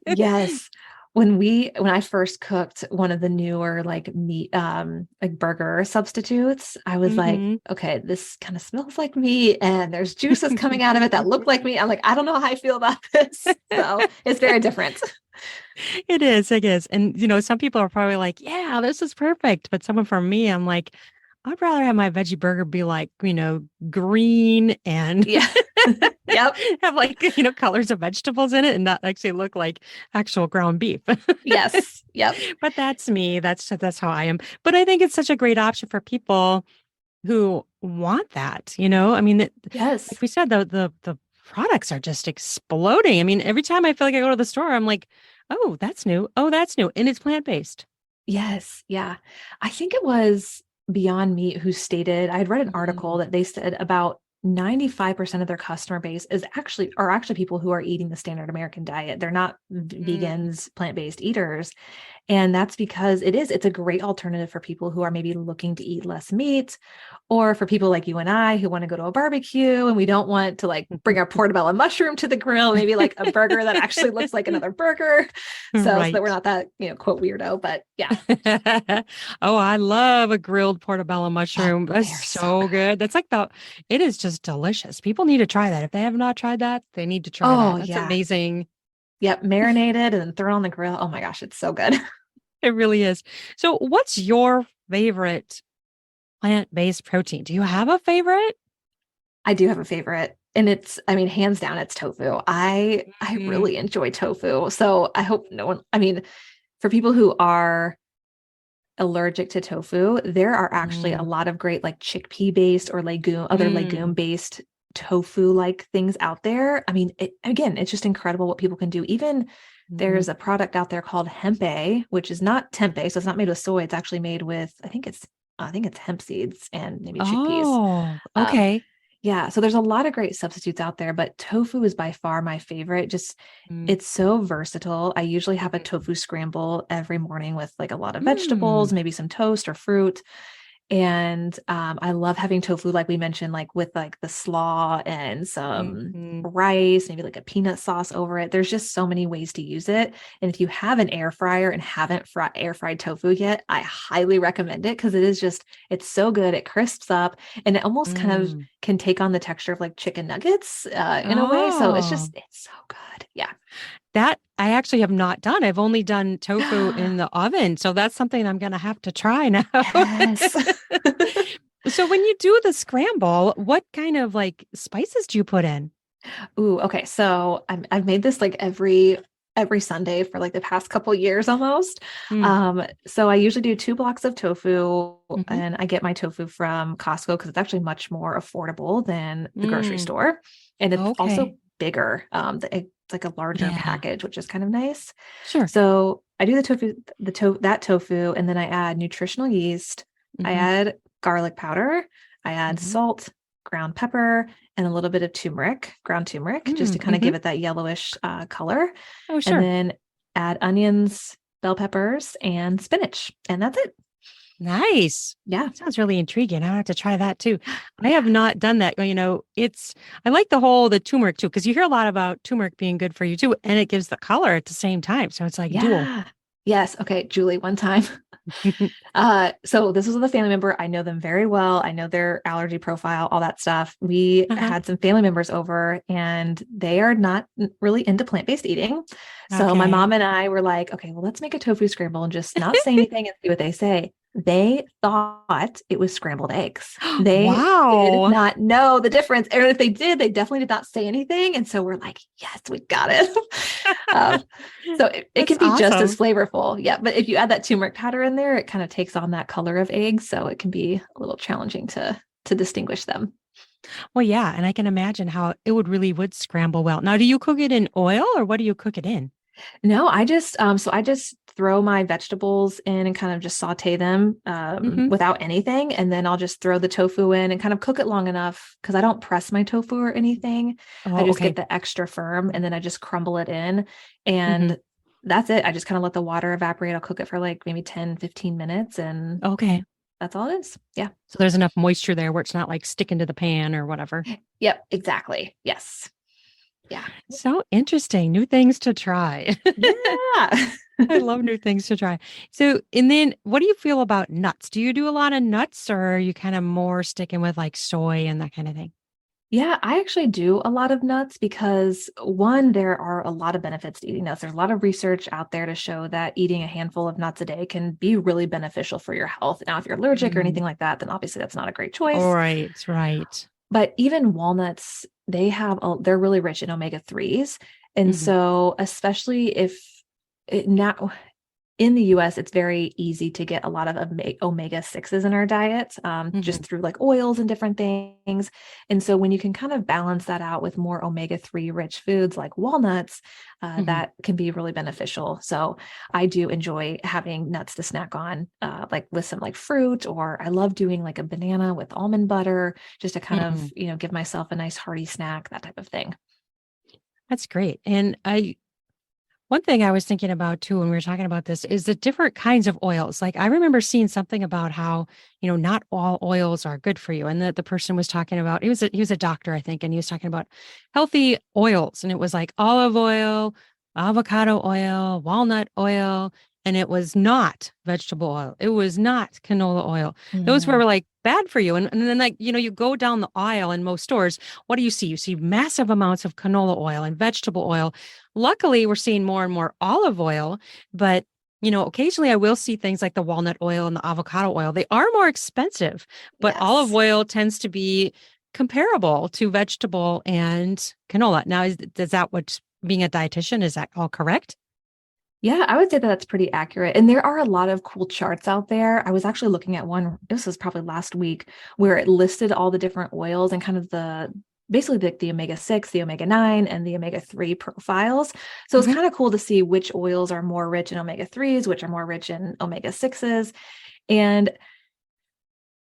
Yes. When I first cooked one of the newer like meat like burger substitutes, I was like, Hmm. okay, this kind of smells like meat and there's juices coming out of it that look like meat. I'm like, I don't know how I feel about this. So it's very different. It is, it is. And some people are probably like, yeah, this is perfect. But someone from me, I'm like, I'd rather have my veggie burger be like, green and Yeah. Yep. have like, colors of vegetables in it and not actually look like actual ground beef. Yes. Yep. But that's me. That's how I am. But I think it's such a great option for people who want that. I mean, like Yes. we said, the products are just exploding. I mean, every time I feel like I go to the store, I'm like, oh, that's new. Oh, that's new. And it's plant-based. Yes. Yeah. I think it was Beyond Meat who stated, I had read an article Mm, that they said about 95% of their customer base are actually people who are eating the standard American diet. They're not mm, vegans, plant-based eaters. And that's because it's a great alternative for people who are maybe looking to eat less meat, or for people like you and I who want to go to a barbecue and we don't want to like bring our portobello mushroom to the grill, maybe like a burger that actually looks like another burger. So that we're right. not that, quote weirdo, but yeah. Oh, I love a grilled portobello Oh, mushroom. That's they are so so good. good. It is just delicious. People need to try that. If they have not tried that, they need to try Oh that. That's yeah. amazing. Yep. Marinated and then thrown on the grill. Oh my gosh, it's so good. It really is. So, what's your favorite plant-based protein? Do you have a favorite? I do have a favorite. And I mean, hands down, it's tofu. I Mm, really enjoy tofu. So I hope no one, I mean, for people who are allergic to tofu, there are actually a mm, lot of great like chickpea based or other legume mm, based tofu like things out there. I mean, again, it's just incredible what people can do. Even mm. there's a product out there called hempe, which is not tempeh, so it's not made with soy. It's actually made with, I think it's hemp seeds and maybe chickpeas. Oh, Um, okay. yeah, so there's a lot of great substitutes out there, but tofu is by far my favorite. Just Mm, it's so versatile. I usually have a mhm. tofu scramble every morning with like a lot of Mm. vegetables, maybe some toast or fruit. And I love having tofu, like we mentioned, like with like the slaw and some Mhm. rice, maybe like a peanut sauce over it. There's just so many ways to use it. And if you have an air fryer and haven't air fried tofu yet, I highly recommend it because it's so good. It crisps up and it almost kind of Mm. can take on the texture of like chicken nuggets in a way. So Oh, it's so good. Yeah. that I actually have not done. I've only done tofu in the oven. So that's something I'm going to have to try now. Yes. So when you do the scramble, what kind of like spices do you put in? Ooh, okay. So I've made this like every Sunday for like the past couple years almost. Mm. So I usually do 2 blocks of tofu, Hmm. and I get my tofu from Costco because it's actually much more affordable than the grocery Mm. store, and it's also Okay. bigger. It's like a larger Yeah. package, which is kind of nice. Sure. So I do that tofu, and then I add nutritional yeast. I Hmm. add garlic powder. I add Hmm. salt, ground pepper, and a little bit of turmeric, ground turmeric, just to kind of Mm-hmm. give it that yellowish color. Oh, And sure. then add onions, bell peppers, and spinach. And that's it. Nice. Yeah. Sounds really intriguing. I have to try that too. I have Yeah. not done that. I like the turmeric too, because you hear a lot about turmeric being good for you too, and it gives the color at the same time. So it's like dual. Yeah. Yes. Okay, Julie, one time. So this was with a family member. I know them very well. I know their allergy profile, all that stuff. We Uh-huh. had some family members over and they are not really into plant-based eating. So my Okay. mom and I were like, okay, well, let's make a tofu scramble and just not say anything and see what they say. They thought it was scrambled eggs. They did Wow. not know the difference. Or if they did, they definitely did not say anything. And so we're like, yes, we got it. um, so it That's can be just as awesome. flavorful. Yeah. But if you add that turmeric powder in there, it kind of takes on that color of eggs. So it can be a little challenging to distinguish them. Well, yeah, and I can imagine how it would scramble well. Now, do you cook it in oil or what do you cook it in? No, I just throw my vegetables in and kind of just saute them Hmm. without anything. And then I'll just throw the tofu in and kind of cook it long enough because I don't press my tofu or anything. I Oh, just get okay. the extra firm and then I just crumble it in. Hmm. And that's it. I just kind of let the water evaporate. I'll cook it for like maybe 10, 15 minutes and Okay. that's all it is. Yeah. So there's enough moisture there where it's not like sticking to the pan or whatever. Yep, exactly. Yes. Yeah. So interesting. New things to try. Yeah. I love new things to try. So, and then what do you feel about nuts? Do you do a lot of nuts or are you kind of more sticking with like soy and that kind of thing? Yeah, I actually do a lot of nuts because one, there are a lot of benefits to eating nuts. There's a lot of research out there to show that eating a handful of nuts a day can be really beneficial for your health. Now, if you're allergic or Mm. anything like that, then obviously that's not a great All choice. right, right. But even walnuts, they're really rich in omega 3s. And Hmm. so, especially if it now in the US, it's very easy to get a lot of omega 6s in our diet, just Hmm. through like oils and different things. And so when you can kind of balance that out with more omega 3 rich foods like walnuts, Hmm. that can be really beneficial. So I do enjoy having nuts to snack on, like with some like fruit, or I love doing like a banana with almond butter, just to kind of, Hmm. give myself a nice hearty snack, that type of thing. That's great. One thing I was thinking about too when we were talking about this is the different kinds of oils. Like I remember seeing something about how, not all oils are good for you. And that the person was talking about, he was a doctor, I think, and he was talking about healthy oils. And it was like olive oil, avocado oil, walnut oil, and it was not vegetable oil. It was not canola oil. Those were Mm, like bad for you. And then like, you go down the aisle in most stores, what do you see? You see massive amounts of canola oil and vegetable oil. Luckily, we're seeing more and more olive oil, but occasionally I will see things like the walnut oil and the avocado oil. They are more expensive, but olive yes. oil tends to be comparable to vegetable and canola. Now, is that what being a dietitian, is that all correct? Yeah, I would say that that's pretty accurate. And there are a lot of cool charts out there. I was actually looking at one, this was probably last week, where it listed all the different oils and kind of basically the omega 6, the omega 9, and the omega 3 profiles. So it's Hmm. kind of cool to see which oils are more rich in omega 3s, which are more rich in omega 6s. And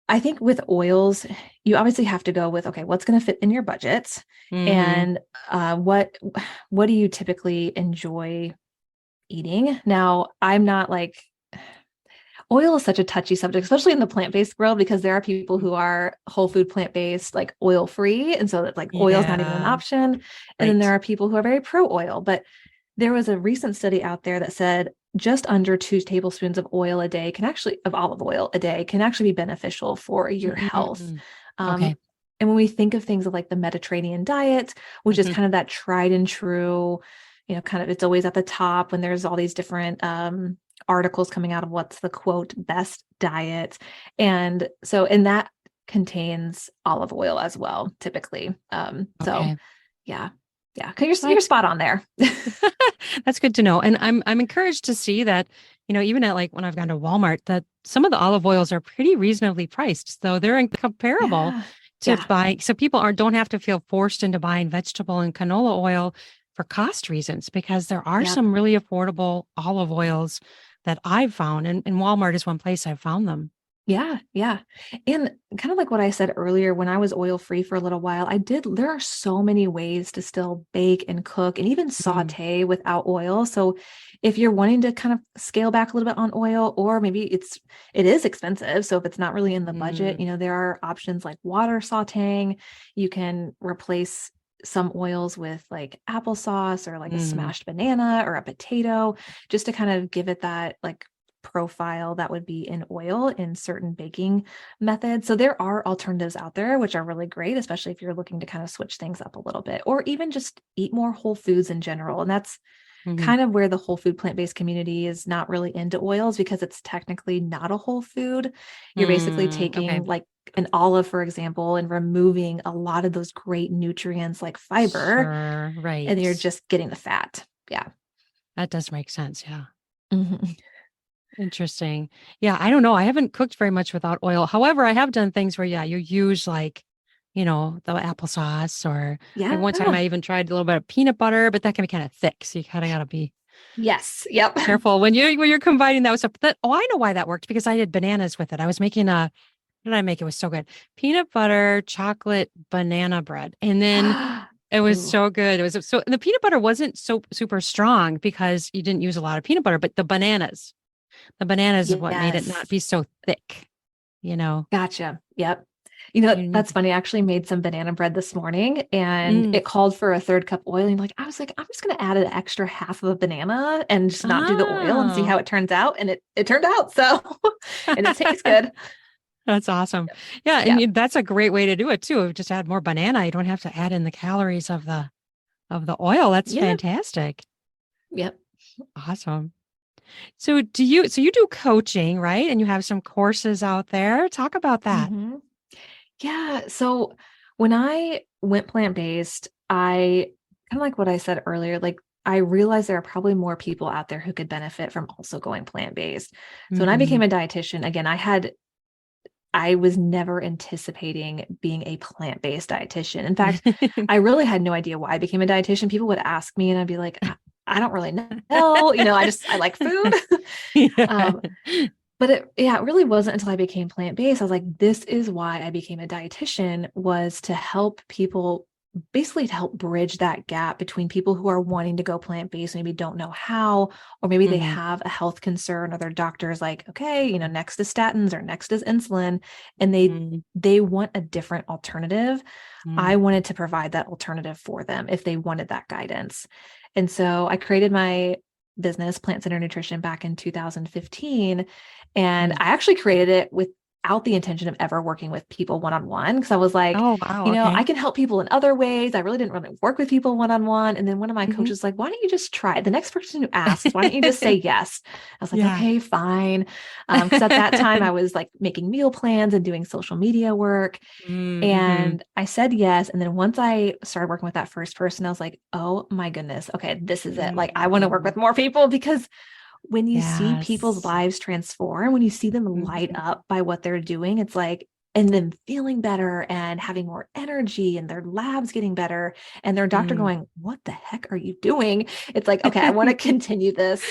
I think with oils, you obviously have to go with, okay, what's going to fit in your budget? Hmm. And what do you typically enjoy eating? Now, I'm not like Oil is such a touchy subject, especially in the plant-based world, because there are people who are whole food plant-based, like oil-free. And so that like oil is not even an Yeah, option. And then there right. are people who are very pro oil. But there was a recent study out there that said just under 2 tablespoons of oil a day of olive oil a day can actually be beneficial for your health. Mm, Um, okay. and when we think of things like the Mediterranean diet, which is Hmm. kind of that tried and true, kind of it's always at the top when there's all these different articles coming out of what's the quote best diet. And so, and that contains olive oil as well, typically. So Okay. yeah, yeah, because you're That's spot on there. that's good to know. And I'm encouraged to see that, even at like when I've gone to Walmart, that some of the olive oils are pretty reasonably priced. So they're incomparable Yeah, to yeah, buy. So people don't have to feel forced into buying vegetable and canola oil for cost reasons, because there are yep. some really affordable olive oils that I've found. And Walmart is one place I've found them. Yeah, yeah. And kind of like what I said earlier, when I was oil free for a little while, there are so many ways to still bake and cook and even Mm, saute without oil. So if you're wanting to kind of scale back a little bit on oil, or maybe it is expensive. So if it's not really in the budget, mm, there are options like water sauteing. You can replace some oils with like applesauce or like a mm, smashed banana or a potato, just to kind of give it that like profile that would be in oil in certain baking methods. So there are alternatives out there, which are really great, especially if you're looking to kind of switch things up a little bit, or even just eat more whole foods in general. And that's mhm. kind of where the whole food plant-based community is not really into oils, because it's technically not a whole food. You're basically Okay. taking like an olive, for example, and removing a lot of those great nutrients like fiber, Sure. and you're Right. just getting the fat. Yeah. That does make sense. Yeah. Mhm. Interesting. Yeah, I don't know. I haven't cooked very much without oil. However, I have done things where, yeah, you use like, the applesauce, or like one time Yeah. I even tried a little bit of peanut butter, but that can be kind of thick. So you kind of got to be Yes. Yep. careful when you're combining that with stuff. I know why that worked, because I did bananas with it. I was making what did I make? It was so good. Peanut butter, chocolate, banana bread. And then it was Ooh, so good. It was so, the peanut butter wasn't so super strong because you didn't use a lot of peanut butter, but the bananas is what made it not yes. be so thick, you know. Gotcha. Yep. You That's need funny. I actually made some banana bread this morning and mm. it called for a third cup oil. And I was like, I'm just going to add an extra half of a banana and just not do the oil and see Oh, how it turns out. And it turned out. So, and it tastes good. that's awesome. Yeah, and Yeah. that's a great way to do it too. Just add more banana. You don't have to add in the calories of the oil. That's Yeah. fantastic. Yep. Awesome. So you do coaching, right? And you have some courses out there. Talk about that. hmm Yeah. So when I went plant-based, I kind of like what I said earlier, like I realized there are probably more people out there who could benefit from also going plant-based. So when I Hmm. became a dietitian, again, I was never anticipating being a plant-based dietitian. In fact, I really had no idea why I became a dietitian. People would ask me and I'd be like, I don't really know. I like food. Yeah. um, but it really wasn't until I became plant-based. I was like, this is why I became a dietitian, was to help people, basically to help bridge that gap between people who are wanting to go plant-based, maybe don't know how, or maybe they Hmm. have a health concern or their doctor's like, okay, next is statins or next is insulin, and they want a different alternative. I Hmm. wanted to provide that alternative for them if they wanted that guidance. And so I created my business, Plant Center Nutrition, back in 2015. And Hmm. I actually created it without the intention of ever working with people one on one. Because I was like, Oh, wow. I Okay. can help people in other ways. I really didn't really work with people one on one. And then one of my Hmm. coaches was like, why don't you just try it? The next person who asks, why don't you just say yes? I was like, Yeah. okay, fine. Because at that time I was like making meal plans and doing social media work. Mm-hmm. And I said yes. And then once I started working with that first person, I was like, oh my goodness, okay, this is it. Like, I want to work Mm. with more people, because when you see people's Yes. lives transform, when you see them light Mhm. up by what they're doing, it's like, and then feeling better and having more energy and their labs getting better and their doctor Mm. going, what the heck are you doing? It's like, okay, I want to continue this.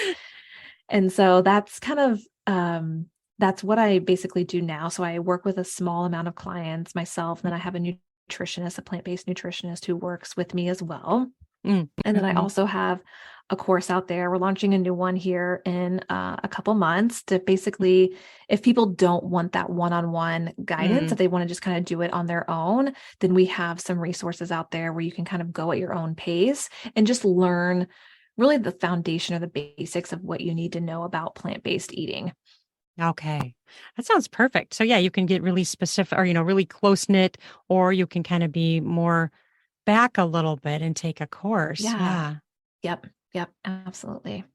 And so that's what I basically do now. So I work with a small amount of clients myself. And then I have a nutritionist, a plant-based nutritionist who works with me as well. And then I Mm-hmm. also have a course out there. We're launching a new one here in a couple months to basically, if people don't want that one-on-one guidance, if they want to just kind of do it on their own, then we have some resources out there where you can kind of go at your own pace and just learn really the foundation or the basics of what you need to know about plant-based eating. Okay. That sounds perfect. So yeah, you can get really specific or, really close knit, or you can kind of be more back a little bit and take a course. Yeah. Yeah. Yep. Yep. Absolutely.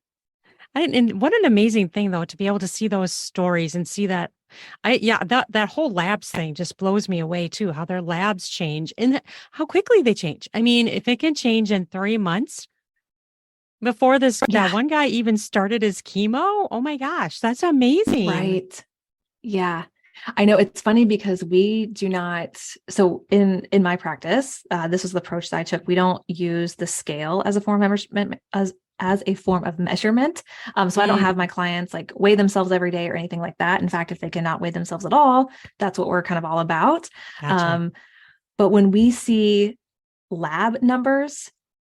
And what an amazing thing though, to be able to see those stories and see that that whole labs thing just blows me away too, how their labs change and how quickly they change. I mean, if it can change in 3 months before that Yeah. one guy even started his chemo, oh my gosh, that's amazing. Right. Yeah. I know it's funny because we do not. So in my practice, this was the approach that I took. We don't use the scale as a form of measurement as a form of measurement. So I don't have my clients like weigh themselves every day or anything like that. In fact, if they cannot weigh themselves at all, that's what we're kind of all about. Gotcha. But when we see lab numbers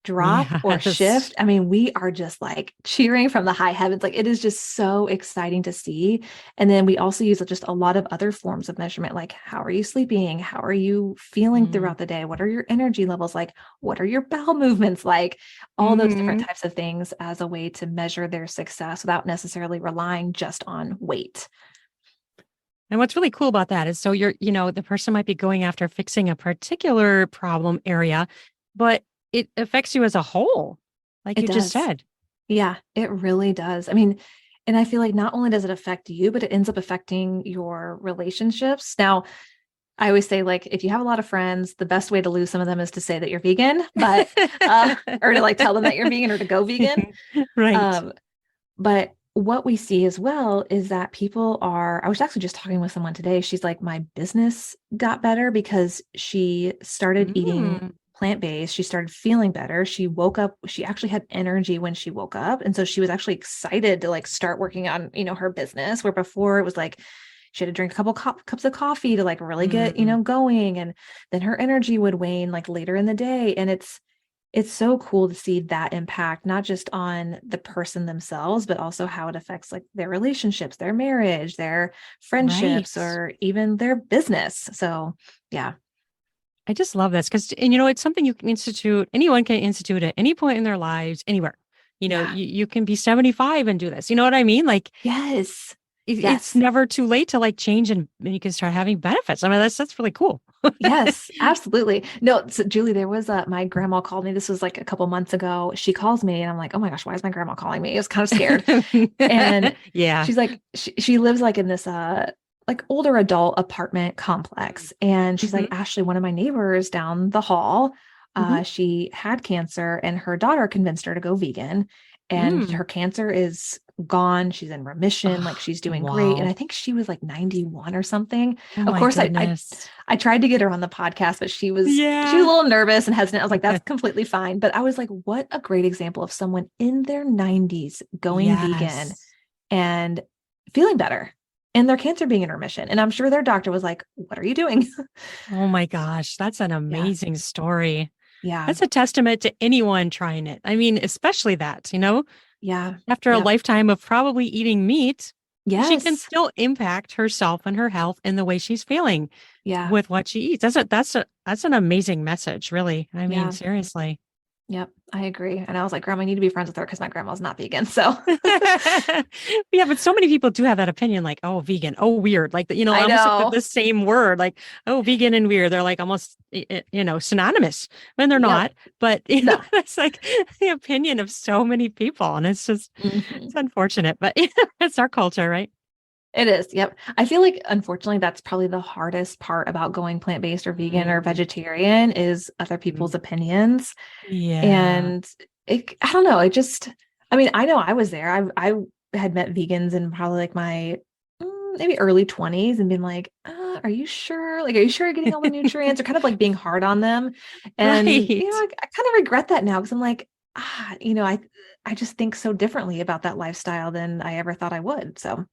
drop or Yes. shift, I mean, we are just like cheering from the high heavens. Like it is just so exciting to see. And then we also use just a lot of other forms of measurement, like how are you sleeping? How are you feeling Mm. throughout the day? What are your energy levels like? What are your bowel movements like? All those different Hmm. types of things as a way to measure their success without necessarily relying just on weight. And what's really cool about that is so the person might be going after fixing a particular problem area, but it affects you as a whole, like It you just does. said. Yeah, it really does. I mean, and I feel like not only does it affect you, but it ends up affecting your relationships. Now, I always say, like, if you have a lot of friends, the best way to lose some of them is to say that you're vegan, but or to like tell them that you're vegan or to go vegan. Right. Um, but what we see as well is that people are, I was actually just talking with someone today. She's like, my business got better because she started eating Mm. plant-based. She started feeling better. She woke up, she actually had energy when she woke up. And so she was actually excited to like start working on, her business, where before it was like she had to drink a couple cups of coffee to like really get, Mm. going. And then her energy would wane like later in the day. And it's so cool to see that impact, not just on the person themselves, but also how it affects like their relationships, their marriage, their friendships, Right. or even their business. So, yeah. I just love this because, and it's something you can institute, anyone can institute at any point in their lives, anywhere. Yeah. You can be 75 and do this. You know what I mean? Like Yes. it's Yes. never too late to like change and you can start having benefits. I mean, that's really cool. Yes, absolutely. No, so Julie, there was my grandma called me. This was like a couple months ago. She calls me and I'm like, oh my gosh, why is my grandma calling me? I was kind of scared. And Yeah. she's like, she lives like in this like older adult apartment complex. And she's like, Hmm. Ashley, one of my neighbors down the hall, Hmm. she had cancer and her daughter convinced her to go vegan. And Mm. her cancer is gone. She's in remission, like Oh, she's doing great. And wow. I think she was like 91 or something. Oh Of my course, I goodness. I tried to get her on the podcast, but she was a Yeah. little nervous and hesitant. I was like, that's completely fine. But I was like, what a great example of someone in their 90s going vegan Yes. and feeling better and their cancer being in remission. And I'm sure their doctor was like, what are you doing? Oh my gosh. That's an Yeah. amazing story. Yeah. That's a testament to anyone trying it. I mean, especially that, Yeah. after a Yep. lifetime of probably eating meat, she can Yes. still impact herself and her health in the way she's feeling Yeah. with what she eats. That's an amazing message, really. I mean, Yeah. seriously. Yep. I agree. And I was like, Grandma, I need to be friends with her because my grandma's not vegan. So Yeah, but so many people do have that opinion, like, oh, vegan, oh, weird. Like, I almost like know. the same word, like, oh, vegan and weird. They're like almost, synonymous when they're Yep. not. But, No. it's like the opinion of so many people. And Mhm. it's unfortunate, but it's our culture, right? It is. Yep. I feel like unfortunately that's probably the hardest part about going plant-based or vegan or Mm. vegetarian is other Mm. people's opinions. Yeah. And I don't know, I mean, I know I was there. I had met vegans in probably like my maybe early 20s and been like, are you sure? Like, are you sure you're getting all the nutrients? Or kind of like being hard on them. And, Right. I kind of regret that now because I'm like, I just think so differently about that lifestyle than I ever thought I would. So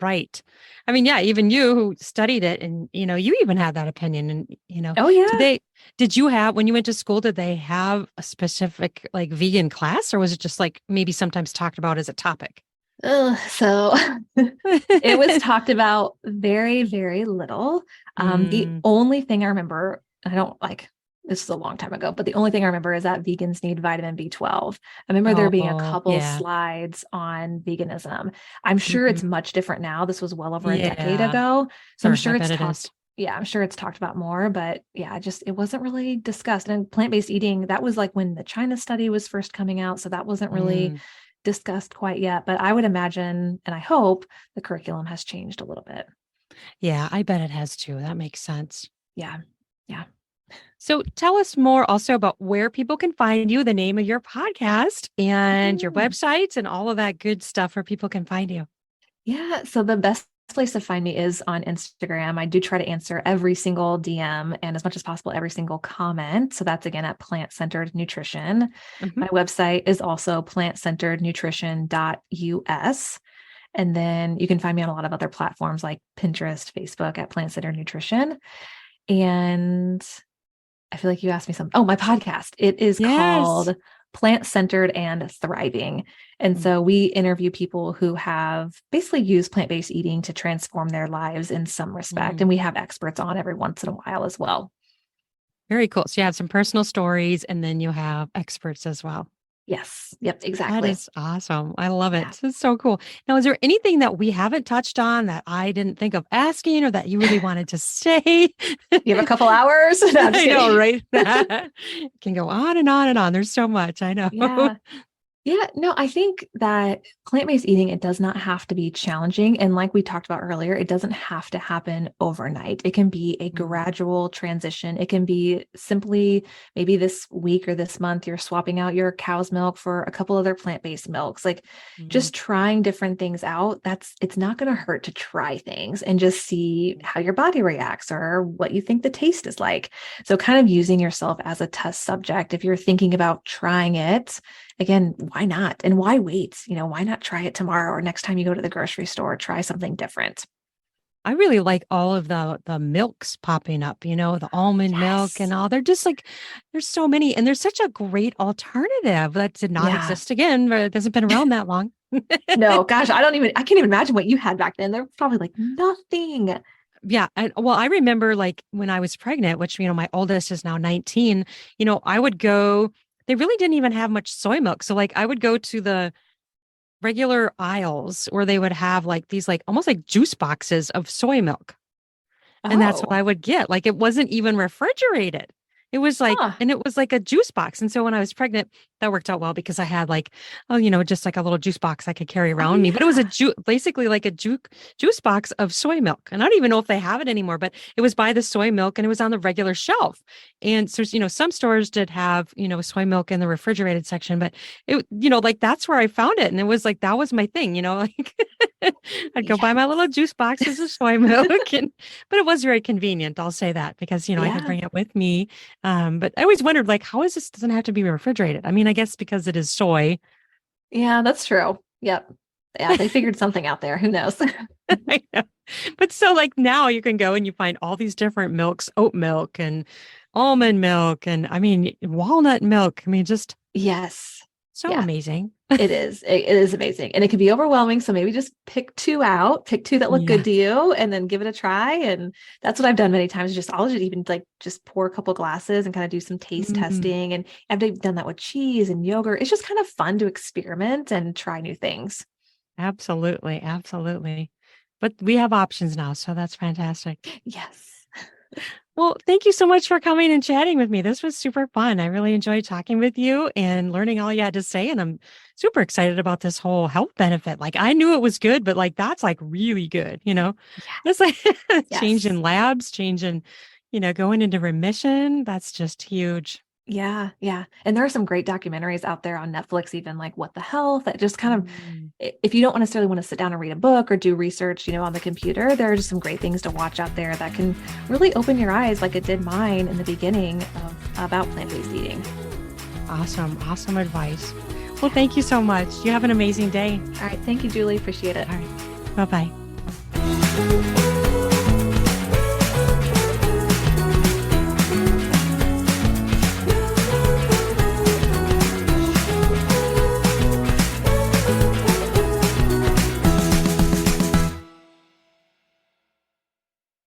Right. I mean, yeah, even you who studied it and, you even had that opinion and, Oh yeah. did you have, when you went to school, did they have a specific like vegan class or was it just like maybe sometimes talked about as a topic? So it was talked about very, very little. The Mm. only thing I remember, I don't like this is a long time ago, but the only thing I remember is that vegans need vitamin B12. I remember there being a Oh, couple yeah. slides on veganism. I'm sure it's Mhm. much different now. This was well over a decade Yeah, ago. So I'm sure. I sure bet it is. I'm sure it's talked about more, but yeah, just it wasn't really discussed. And plant-based eating, that was like when the China study was first coming out. So that wasn't really Mm. discussed quite yet. But I would imagine, and I hope the curriculum has changed a little bit. Yeah, I bet it has too. That makes sense. Yeah. Yeah. So tell us more also about where people can find you, the name of your podcast and your Yeah. websites and all of that good stuff where people can find you. Yeah. So the best place to find me is on Instagram. I do try to answer every single DM and as much as possible, every single comment. So that's again at Plant Centered Nutrition. Mhm. My website is also plantcenterednutrition.us. And then you can find me on a lot of other platforms like Pinterest, Facebook at Plant Centered Nutrition. And I feel like you asked me something. Oh, my podcast. It is Yes. called Plant Centered and Thriving. And Mm. so we interview people who have basically used plant-based eating to transform their lives in some respect. Mm. And we have experts on every once in a while as well. Very cool. So you have some personal stories and then you have experts as well. Yes. Yep. That Exactly. is awesome. I love Yeah. it. It's so cool. Now, is there anything that we haven't touched on that I didn't think of asking or that you really wanted to say? You have a couple hours? No, I'm just I know, kidding. right? Can go on and on and on. There's so much. I know. Yeah. Yeah, no, I think that plant-based eating, it does not have to be challenging. And like we talked about earlier, it doesn't have to happen overnight. It can be a Mm. gradual transition. It can be simply maybe this week or this month, you're swapping out your cow's milk for a couple other plant-based milks. Like Mm. just trying different things out. It's not going to hurt to try things and just see how your body reacts or what you think the taste is like. So kind of using yourself as a test subject. If you're thinking about trying it, again, why not? And why wait? Why not try it tomorrow or next time you go to the grocery store, try something different? I really like all of the milks popping up, the almond milk Yes. and all. They're just like, there's so many, and there's such a great alternative that did not Yeah. exist again, but it hasn't been around that long. No, gosh, I can't even imagine what you had back then. They're probably like nothing. Yeah. And well, I remember like when I was pregnant, which, my oldest is now 19, I would go, they really didn't even have much soy milk. So like I would go to the regular aisles where they would have like these like almost like juice boxes of soy milk. And that's what Oh, I would get. Like it wasn't even refrigerated. It was like, huh. and it was like a juice box. And so when I was pregnant, that worked out well because I had like, oh, just like a little juice box I could carry Oh, around me. But it was yeah. basically like a juice box of soy milk. And I don't even know if they have it anymore, but it was by the soy milk and it was on the regular shelf. And so, some stores did have, soy milk in the refrigerated section, but like that's where I found it. And it was like, that was my thing, like I'd go buy Yeah. my little juice boxes of soy milk but it was very convenient. I'll say that because, I could Yeah. bring it with me. But I always wondered, like, how is this doesn't have to be refrigerated? I mean, I guess because it is soy. Yeah, that's true. Yep. Yeah, they figured something out there. Who knows? I know. But so, like, now you can go and you find all these different milks, oat milk and almond milk, and I mean, walnut milk. I mean, just Yes. so Yeah. amazing. It is. It is amazing. And it can be overwhelming. So maybe just pick two that look good Yeah. to you and then give it a try. And that's what I've done many times. I'll just even like just pour a couple glasses and kind of do some taste Mm, testing. And I've done that with cheese and yogurt. It's just kind of fun to experiment and try new things. absolutely. Absolutely. But we have options now. So that's fantastic. Yes. Well, thank you so much for coming and chatting with me. This was super fun. I really enjoyed talking with you and learning all you had to say. And I'm super excited about this whole health benefit. Like I knew it was good, but like that's like really good. It's Yes. like change Yes. in labs, change in, going into remission. That's just huge. Yeah, yeah. And there are some great documentaries out there on Netflix, even like What the Health, that just kind of, Mm. if you don't necessarily want to sit down and read a book or do research, on the computer, there are just some great things to watch out there that can really open your eyes, like it did mine in the beginning about plant-based eating. Awesome. Awesome advice. Well, thank you so much. You have an amazing day. All right. Thank you, Julie. Appreciate it. All right. Bye bye. you.